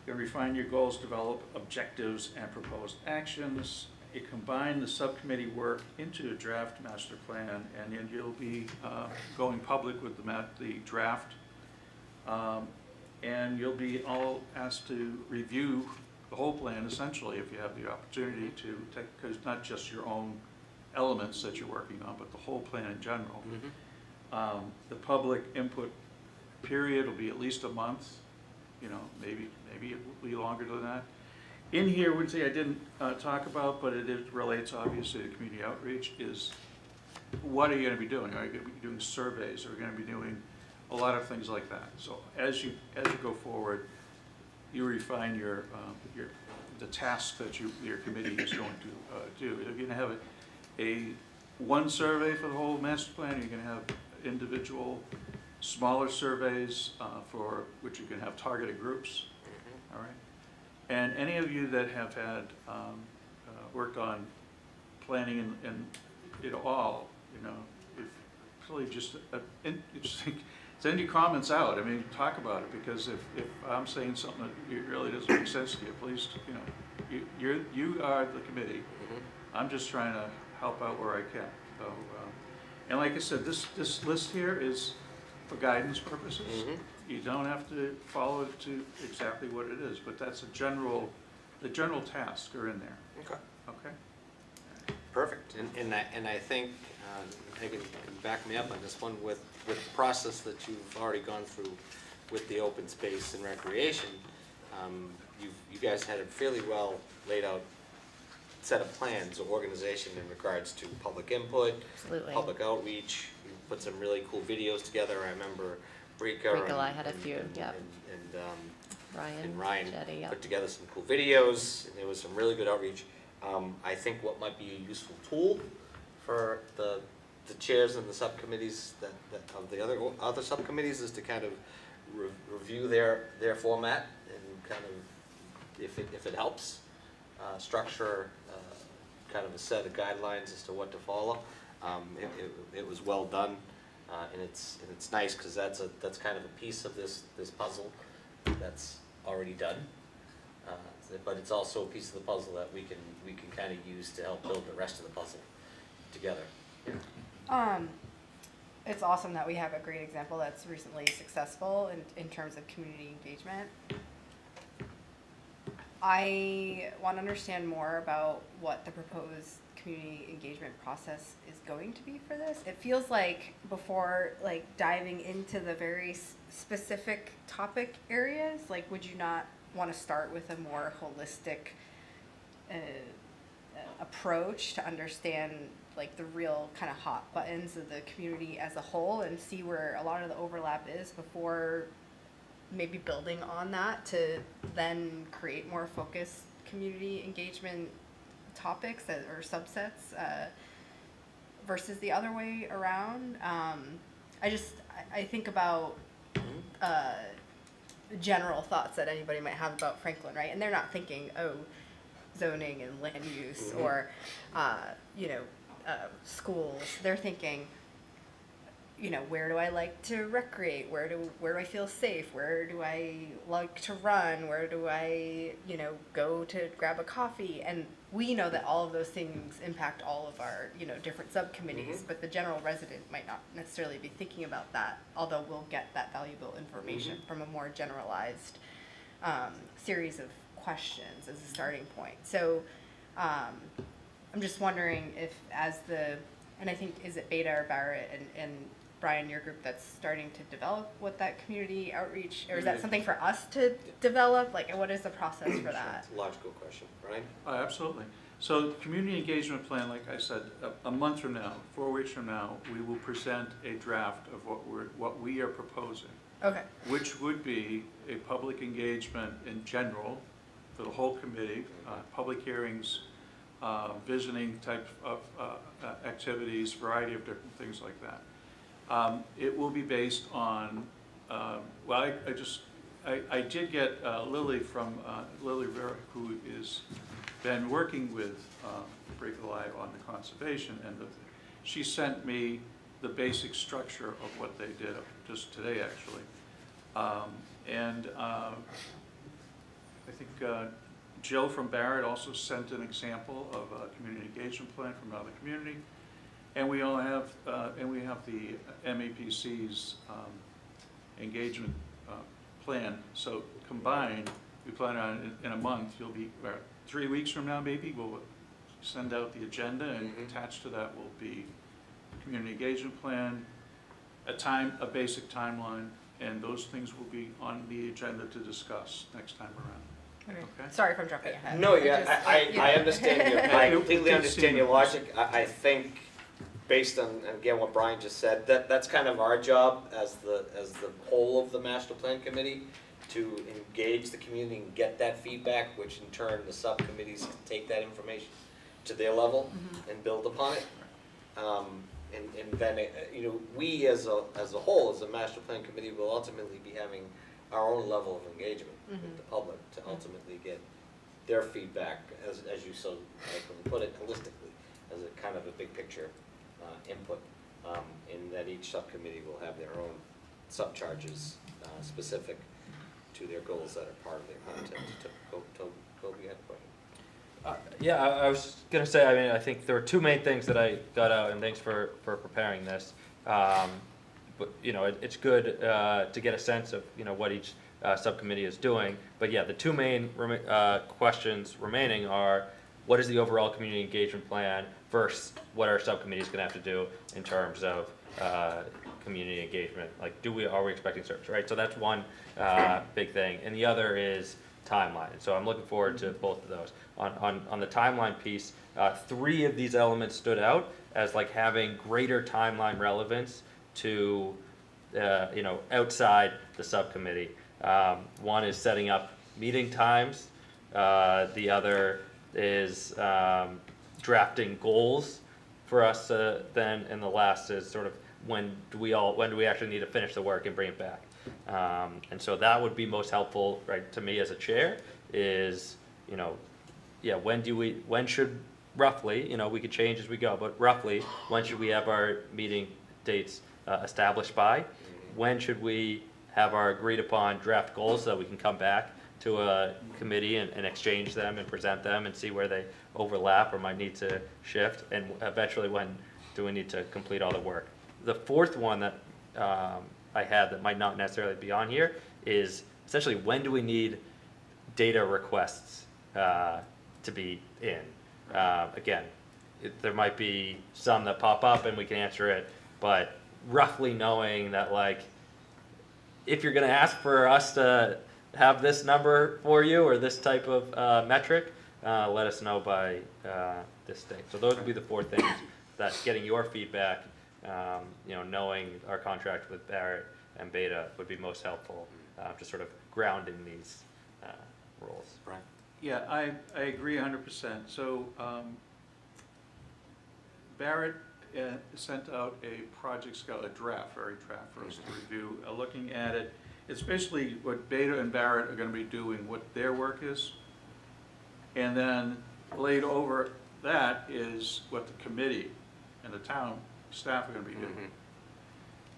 [SPEAKER 1] You're going to refine your goals, develop objectives, and proposed actions. You combine the subcommittee work into a draft master plan, and then you'll be going public with the draft. And you'll be all asked to review the whole plan, essentially, if you have the opportunity to take, because it's not just your own elements that you're working on, but the whole plan in general. The public input period will be at least a month, maybe it will be longer than that. In here, one thing I didn't talk about, but it relates obviously to community outreach, is what are you going to be doing? Are you going to be doing surveys? Are you going to be doing a lot of things like that? So as you go forward, you refine the tasks that your committee is going to do. You're going to have one survey for the whole master plan. You're going to have individual smaller surveys for which you can have targeted groups. All right. And any of you that have had worked on planning and it all, if really just send your comments out. I mean, talk about it, because if I'm saying something that really doesn't make sense to you, please, you are the committee. I'm just trying to help out where I can. So, and like I said, this list here is for guidance purposes. You don't have to follow it to exactly what it is, but that's the general tasks are in there.
[SPEAKER 2] Okay.
[SPEAKER 1] Okay.
[SPEAKER 2] Perfect. And I think Megan can back me up on this one with the process that you've already gone through with the open space and recreation. You guys had a fairly well laid out set of plans or organization in regards to public input,
[SPEAKER 8] Absolutely.
[SPEAKER 2] public outreach. You put some really cool videos together. I remember Rika.
[SPEAKER 8] I had a few, yeah.
[SPEAKER 2] and Ryan
[SPEAKER 8] Jetty, yep.
[SPEAKER 2] put together some cool videos, and there was some really good outreach. I think what might be a useful tool for the chairs and the subcommittees that of the other subcommittees is to kind of review their format and kind of, if it helps, structure kind of a set of guidelines as to what to follow. It was well done, and it's nice because that's kind of a piece of this puzzle that's already done. But it's also a piece of the puzzle that we can kind of use to help build the rest of the puzzle together.
[SPEAKER 5] It's awesome that we have a great example that's recently successful in terms of community engagement. I want to understand more about what the proposed community engagement process is going to be for this. It feels like before like diving into the very specific topic areas, like would you not want to start with a more holistic approach to understand like the real kind of hot buttons of the community as a whole and see where a lot of the overlap is before maybe building on that to then create more focused community engagement topics or subsets versus the other way around. I think about general thoughts that anybody might have about Franklin, right? And they're not thinking, oh, zoning and land use or, schools. They're thinking, where do I like to recreate? Where do I feel safe? Where do I like to run? Where do I, go to grab a coffee? And we know that all of those things impact all of our, different subcommittees, but the general resident might not necessarily be thinking about that, although we'll get that valuable information from a more generalized series of questions as a starting point. So I'm just wondering if and I think, is it Beta or Barrett and Brian, your group that's starting to develop what that community outreach, or is that something for us to develop? Like, what is the process for that?
[SPEAKER 2] It's a logical question, Ryan?
[SPEAKER 1] Absolutely. So community engagement plan, like I said, a month from now, 4 weeks from now, we will present a draft of what we are proposing.
[SPEAKER 5] Okay.
[SPEAKER 1] Which would be a public engagement in general for the whole committee, public hearings, visiting type of activities, variety of different things like that. It will be based on, I did get Lily from, Lily Vera, who is been working with Break Alive on the conservation end of it. She sent me the basic structure of what they did just today, actually. I think Jill from Barrett also sent an example of a community engagement plan from another community. And we all have, we have the MAPC's engagement plan. So combined, we plan on in a month, you'll be, 3 weeks from now maybe, we'll send out the agenda and attached to that will be community engagement plan, a basic timeline, and those things will be on the agenda to discuss next time around.
[SPEAKER 5] Okay. Sorry if I'm jumping ahead.
[SPEAKER 2] No, I understand I completely understand your logic. I think, based on, again, what Brian just said, that's kind of our job as the whole of the master plan committee, to engage the community and get that feedback, which in turn the subcommittees can take that information to their level and build upon it. And then, we as a whole, as a master plan committee, will ultimately be having our own level of engagement with the public to ultimately get their feedback, as you so eloquently put it, holistically, as a kind of a big picture input, in that each subcommittee will have their own subcharges specific to their goals that are part of their content. Toby, you had a question?
[SPEAKER 10] I was gonna say, I think there were two main things that I got out, and thanks for preparing this. But, it's good to get a sense of, what each subcommittee is doing. But yeah, the two main questions remaining are, what is the overall community engagement plan versus what our subcommittees gonna have to do in terms of community engagement? Like, are we expecting search, right? So that's one big thing. And the other is timeline. So I'm looking forward to both of those. On the timeline piece, 3 of these elements stood out as like having greater timeline relevance to, outside the subcommittee. One is setting up meeting times. The other is drafting goals for us then, and the last is sort of when do we actually need to finish the work and bring it back. And so that would be most helpful, right, to me as a chair is, when should roughly, we could change as we go, but roughly, when should we have our meeting dates established by? When should we have our agreed upon draft goals so that we can come back to a committee and exchange them and present them and see where they overlap or might need to shift? And eventually, when do we need to complete all the work? The fourth one that I had that might not necessarily be on here is essentially when do we need data requests to be in? Again, there might be some that pop up and we can answer it, but roughly knowing that, like, if you're going to ask for us to have this number for you or this type of metric, let us know by this date. So those would be the four things that getting your feedback, knowing our contract with Barrett and Beta would be most helpful, just sort of grounding these roles.
[SPEAKER 2] Brian?
[SPEAKER 1] Yeah, I agree 100%. So Barrett sent out a project scout, a draft for us to review. Looking at it, it's basically what Beta and Barrett are going to be doing, what their work is, and then laid over that is what the committee and the town staff are going to be doing.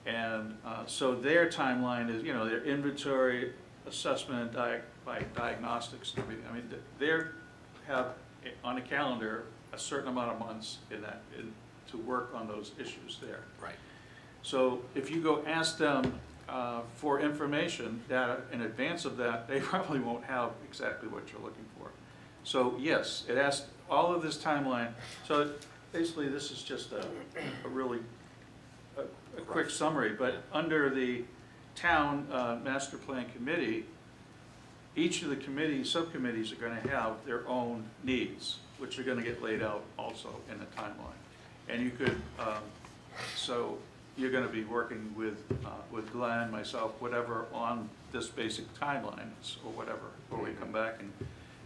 [SPEAKER 1] And so their timeline is, their inventory, assessment, by diagnostics and everything. I mean, they have on a calendar a certain amount of months to work on those issues there.
[SPEAKER 2] Right.
[SPEAKER 1] So if you go ask them for information, data in advance of that, they probably won't have exactly what you're looking for. So yes, it has all of this timeline. So basically, this is just a really a quick summary. But under the town master plan committee, each of the subcommittees are going to have their own needs, which are going to get laid out also in the timeline. And you could, so you're going to be working with Glenn, myself, whatever, on this basic timeline or whatever, before we come back and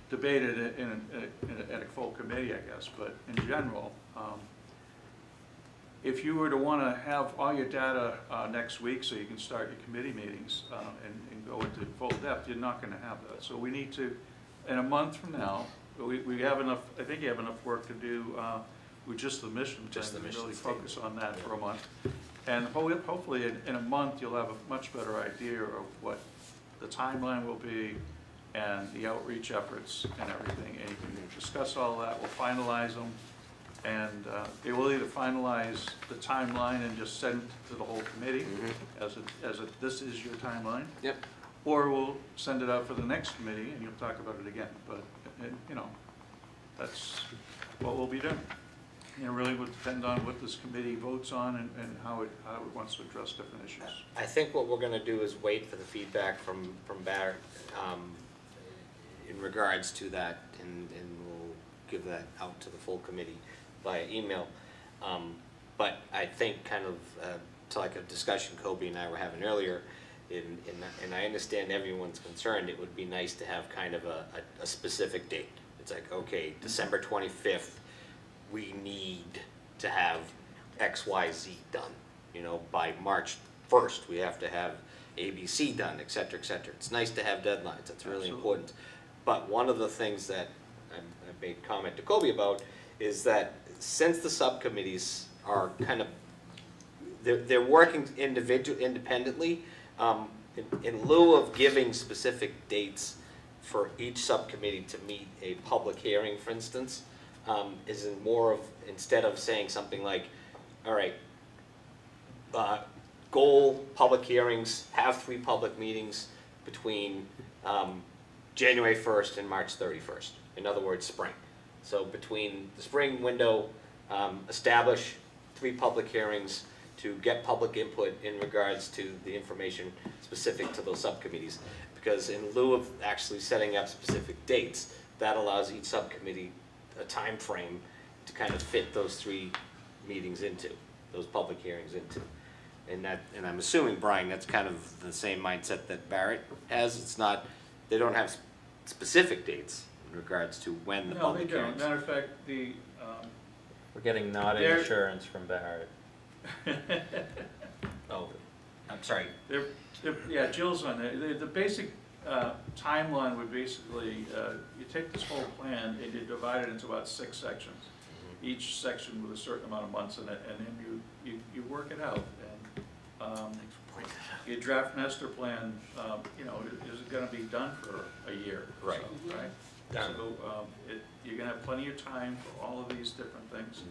[SPEAKER 1] debate it at a full committee, I guess. But in general, if you were to want to have all your data next week so you can start your committee meetings and go into full depth, you're not going to have that. So we need to, in a month from now, we have enough, I think you have enough work to do with just the mission.
[SPEAKER 2] Just the mission
[SPEAKER 1] really
[SPEAKER 2] statement.
[SPEAKER 1] focus on that for a month. And hopefully in a month, you'll have a much better idea of what the timeline will be and the outreach efforts and everything. And you can discuss all that. We'll finalize them. And they will either finalize the timeline and just send it to the whole committee this is your timeline.
[SPEAKER 2] Yep.
[SPEAKER 1] Or we'll send it out for the next committee and you'll talk about it again. But, that's what we'll be doing. Really would depend on what this committee votes on and how it wants to address different issues.
[SPEAKER 2] I think what we're gonna do is wait for the feedback from Barrett in regards to that, and we'll give that out to the full committee via email. But I think kind of, to like a discussion Kobe and I were having earlier, and I understand everyone's concerned, it would be nice to have kind of a specific date. It's like, okay, December 25th, we need to have X, Y, Z done. By March 1st, we have to have ABC done, et cetera, et cetera. It's nice to have deadlines, that's really important. But one of the things that I made comment to Kobe about is that since the subcommittees are kind of, they're working independently, in lieu of giving specific dates for each subcommittee to meet a public hearing, for instance, is in more of, instead of saying something like, all right, goal public hearings, have 3 public meetings between January 1st and March 31st. In other words, spring. So between the spring window, establish 3 public hearings to get public input in regards to the information specific to those subcommittees. Because in lieu of actually setting up specific dates, that allows each subcommittee a time frame to kind of fit those 3 meetings into, those public hearings into. and I'm assuming, Brian, that's kind of the same mindset that Barrett has. It's not, they don't have specific dates in regards to when the
[SPEAKER 1] No, they
[SPEAKER 2] public
[SPEAKER 1] don't.
[SPEAKER 2] hearings.
[SPEAKER 1] Matter of fact, the,
[SPEAKER 10] We're getting nodding
[SPEAKER 1] There-
[SPEAKER 10] assurance from Barrett.
[SPEAKER 2] Oh, I'm sorry.
[SPEAKER 1] yeah, Jill's on there. The basic timeline would basically, you take this whole plan and you divide it into about 6 sections. Each section with a certain amount of months in it, and then you work it out. And your draft master plan, you know, is gonna be done for a year. or
[SPEAKER 2] Right.
[SPEAKER 1] so, right?
[SPEAKER 2] Done.
[SPEAKER 1] So, you're gonna have plenty of time for all of these different things.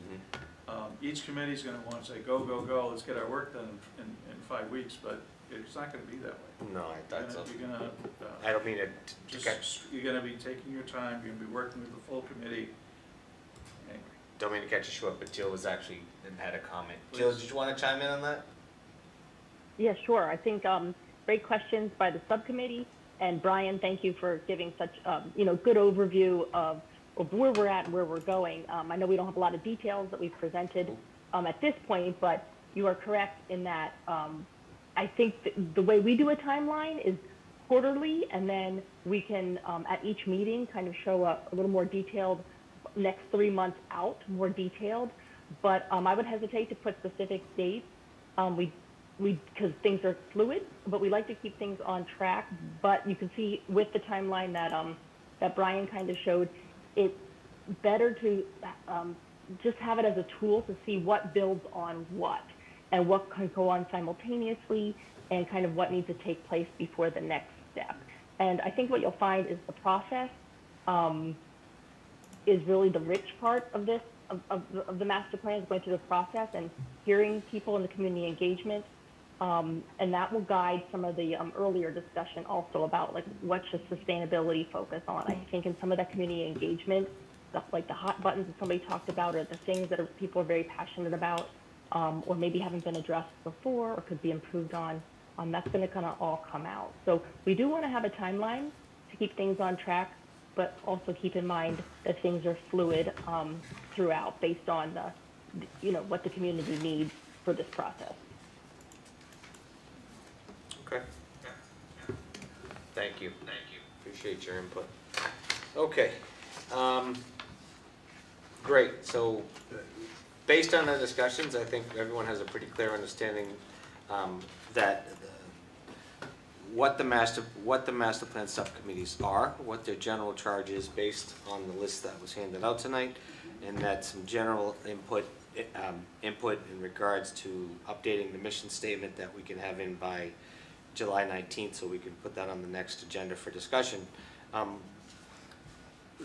[SPEAKER 2] Mhm.
[SPEAKER 1] Each committee's gonna wanna say, go, go, go, let's get our work done in 5 weeks, but it's not gonna be that way.
[SPEAKER 2] No, I thought so.
[SPEAKER 1] You're gonna,
[SPEAKER 2] I don't mean it to catch,
[SPEAKER 1] you're gonna be taking your time, you're gonna be working with the full committee. Anyway,
[SPEAKER 2] don't mean to catch you short, but Jill was actually, had a comment. Jill,
[SPEAKER 1] Please.
[SPEAKER 2] did you want to chime in on that?
[SPEAKER 12] Yeah, sure. I think great questions by the subcommittee. And Brian, thank you for giving such, good overview of where we're at and where we're going. I know we don't have a lot of details that we've presented at this point, but you are correct in that I think the way we do a timeline is quarterly, and then we can, at each meeting, kind of show a little more detailed, next 3 months out, more detailed. But I would hesitate to put specific dates. Because things are fluid, but we like to keep things on track. But you can see with the timeline that Brian kind of showed, it's better to just have it as a tool to see what builds on what and what can go on simultaneously and kind of what needs to take place before the next step. And I think what you'll find is the process is really the rich part of this, of the master plan, is going through the process and hearing people in the community engagement. And that will guide some of the earlier discussion also about like what should sustainability focus on. I think in some of that community engagement, stuff like the hot buttons that somebody talked about, or the things that people are very passionate about, or maybe haven't been addressed before or could be improved on, that's going to kind of all come out. So we do want to have a timeline to keep things on track, but also keep in mind that things are fluid throughout based on what the community needs for this process.
[SPEAKER 2] Okay. Thank you. Appreciate your input. Okay. Great. So, based on the discussions, I think everyone has a pretty clear understanding that what the master plan subcommittees are, what their general charge is based on the list that was handed out tonight, and that some general input in regards to updating the mission statement that we can have in by July 19th, so we can put that on the next agenda for discussion.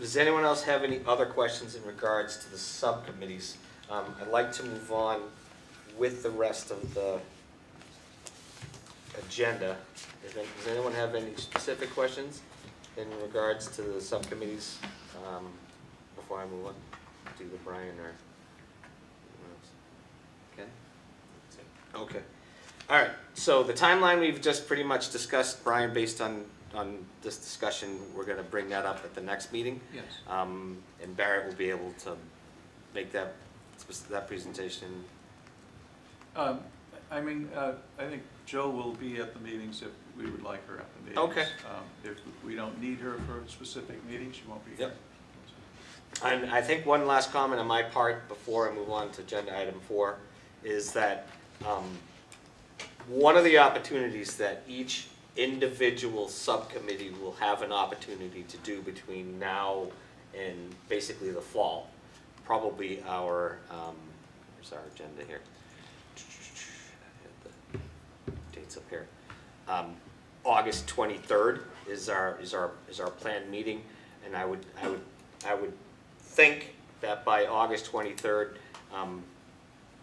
[SPEAKER 2] Does anyone else have any other questions in regards to the subcommittees? I'd like to move on with the rest of the agenda. Does anyone have any specific questions in regards to the subcommittees before I move on to the Brian or anyone else? Ken? Okay. All right, so the timeline we've just pretty much discussed, Brian, based on this discussion, we're gonna bring that up at the next meeting.
[SPEAKER 1] yes.
[SPEAKER 2] And Barrett will be able to make that presentation.
[SPEAKER 1] I think Jill will be at the meetings if we would like her at the meetings.
[SPEAKER 2] Okay.
[SPEAKER 1] If we don't need her for a specific meeting, she won't be here.
[SPEAKER 2] Yep. And I think one last comment on my part before I move on to agenda item 4 is that one of the opportunities that each individual subcommittee will have an opportunity to do between now and basically the fall, probably our, where's our agenda here? I have the dates up here. August 23rd is our planned meeting, and I would think that by August 23rd,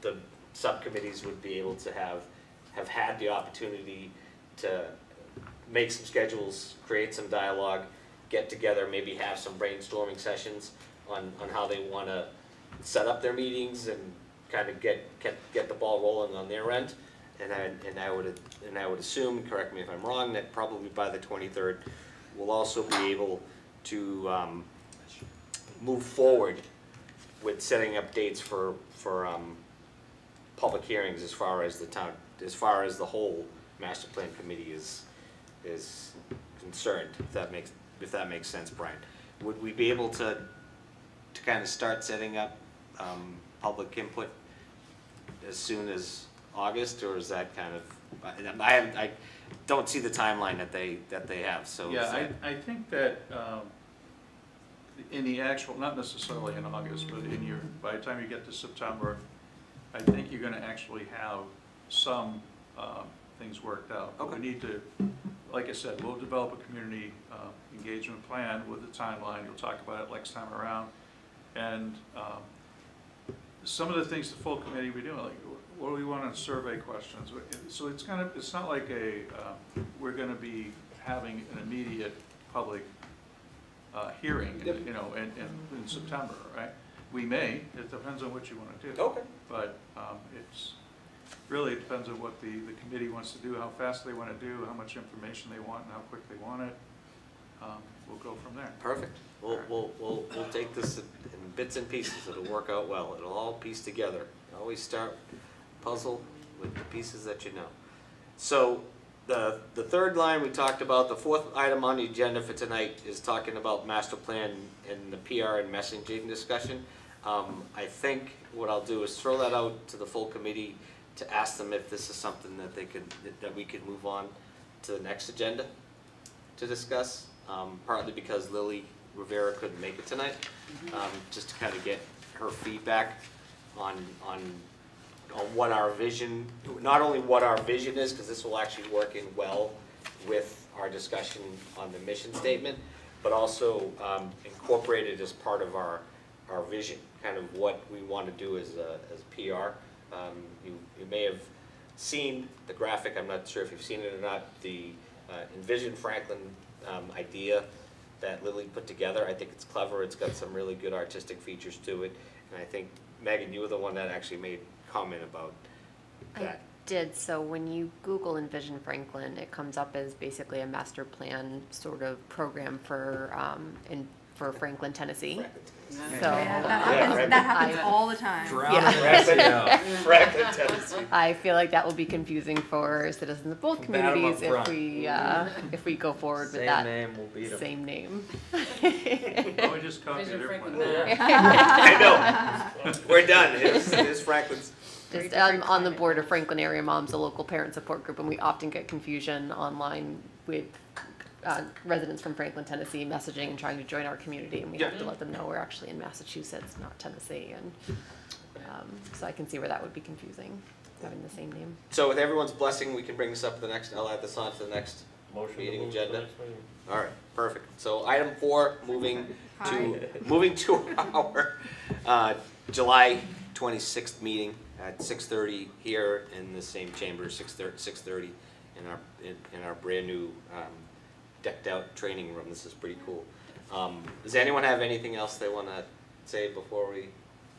[SPEAKER 2] the subcommittees would be able to have had the opportunity to make some schedules, create some dialogue, get together, maybe have some brainstorming sessions on how they want to set up their meetings and kind of get the ball rolling on their end. And I would assume, correct me if I'm wrong, that probably by the 23rd, we'll also be able to move forward with setting up dates for public hearings as far as the as far as the whole master plan committee is concerned, if that makes sense, Brian. Would we be able to kind of start setting up public input as soon as August, or is that kind of, I don't see the timeline that they have, so. is
[SPEAKER 1] Yeah,
[SPEAKER 2] that-
[SPEAKER 1] I think that in the actual, not necessarily in August, but by the time you get to September, I think you're gonna actually have some things worked out. But we
[SPEAKER 2] Okay.
[SPEAKER 1] need to, like I said, we'll develop a community engagement plan with the timeline. You'll talk about it next time around. And some of the things the full committee we do, like, what do we want on survey questions? So it's not like we're gonna be having an immediate public hearing, you know, in September, right? We may, it depends on what you wanna do.
[SPEAKER 2] Okay.
[SPEAKER 1] But it's, really it depends on what the committee wants to do, how fast they wanna do, how much information they want, and how quick they want it. We'll go from there.
[SPEAKER 2] Perfect. We'll take this in bits and pieces. It'll work out well. It'll all piece together. Always start puzzle with the pieces that you know. So the third line we talked about, the fourth item on the agenda for tonight is talking about master plan and the PR and messaging discussion. I think what I'll do is throw that out to the full committee to ask them if this is something that we could move on to the next agenda to discuss. Partly because Lily Rivera couldn't make it tonight, just to kind of get her feedback on what our vision, not only what our vision is, because this will actually work in well with our discussion on the mission statement, but also incorporated as part of our vision, kind of what we want to do as PR. You may have seen the graphic, I'm not sure if you've seen it or not, the Envision Franklin idea that Lily put together. I think it's clever. It's got some really good artistic features to it. And I think, Megan, you were the one that actually made comment about
[SPEAKER 8] I
[SPEAKER 2] that.
[SPEAKER 8] did, so when you Google Envision Franklin, it comes up as basically a master plan sort of program for Franklin, Tennessee.
[SPEAKER 2] Franklin,
[SPEAKER 8] So,
[SPEAKER 5] Yeah,
[SPEAKER 2] Yeah,
[SPEAKER 5] that happens
[SPEAKER 8] I-
[SPEAKER 5] all the time.
[SPEAKER 2] Franklin, Tennessee.
[SPEAKER 8] I feel like that will be confusing for citizens of both
[SPEAKER 10] Bat 'em up
[SPEAKER 8] communities
[SPEAKER 10] front.
[SPEAKER 8] if we go forward with
[SPEAKER 10] Same
[SPEAKER 8] that
[SPEAKER 10] name, we'll beat 'em.
[SPEAKER 8] same name.
[SPEAKER 1] Oh, we just copied their plan.
[SPEAKER 2] I know. We're done. Here's Franklin's.
[SPEAKER 8] Just on the board of Franklin Area Moms, a local parent support group, and we often get confusion online with residents from Franklin, Tennessee messaging and trying to join our community, and we have to let them know we're actually in Massachusetts, not Tennessee, and so I can see where that would be confusing, having the same name.
[SPEAKER 2] So with everyone's blessing, we can bring this up to the next, I'll add this on to the next
[SPEAKER 9] Motion to
[SPEAKER 2] meeting
[SPEAKER 9] move to the
[SPEAKER 2] agenda.
[SPEAKER 9] next meeting.
[SPEAKER 2] All right, perfect. So item 4, moving to our July 26th meeting at 6:30 here in the same chamber, 6:30 in our brand new decked out training room. This is pretty cool. Does anyone have anything else they want to say before we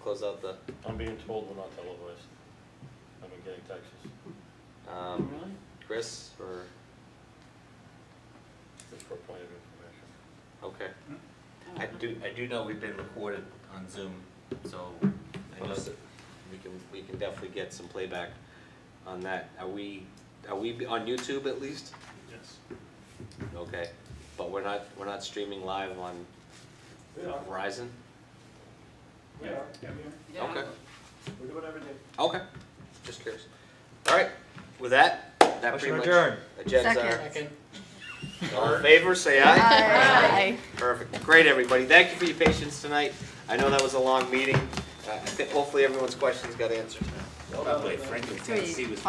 [SPEAKER 2] close out the?
[SPEAKER 9] I'm being told we're not televised. I've been getting texts.
[SPEAKER 2] Chris or
[SPEAKER 9] Just for a point of information.
[SPEAKER 2] okay.
[SPEAKER 13] I do know we've been recorded on Zoom, so I know that
[SPEAKER 2] We can definitely get some playback on that. Are we on YouTube at least?
[SPEAKER 1] Yes.
[SPEAKER 2] Okay, but we're not streaming live on Verizon?
[SPEAKER 1] Yeah.
[SPEAKER 2] Okay,
[SPEAKER 1] We do it every day.
[SPEAKER 2] okay, just curious. All right, with that pretty much. Agenda's
[SPEAKER 5] Second.
[SPEAKER 2] all in favor, say aye.
[SPEAKER 8] Aye.
[SPEAKER 2] Perfect, great everybody, thank you for your patience tonight. I know that was a long meeting. I think hopefully everyone's questions got answered.
[SPEAKER 3] By the way, Franklin, Tennessee was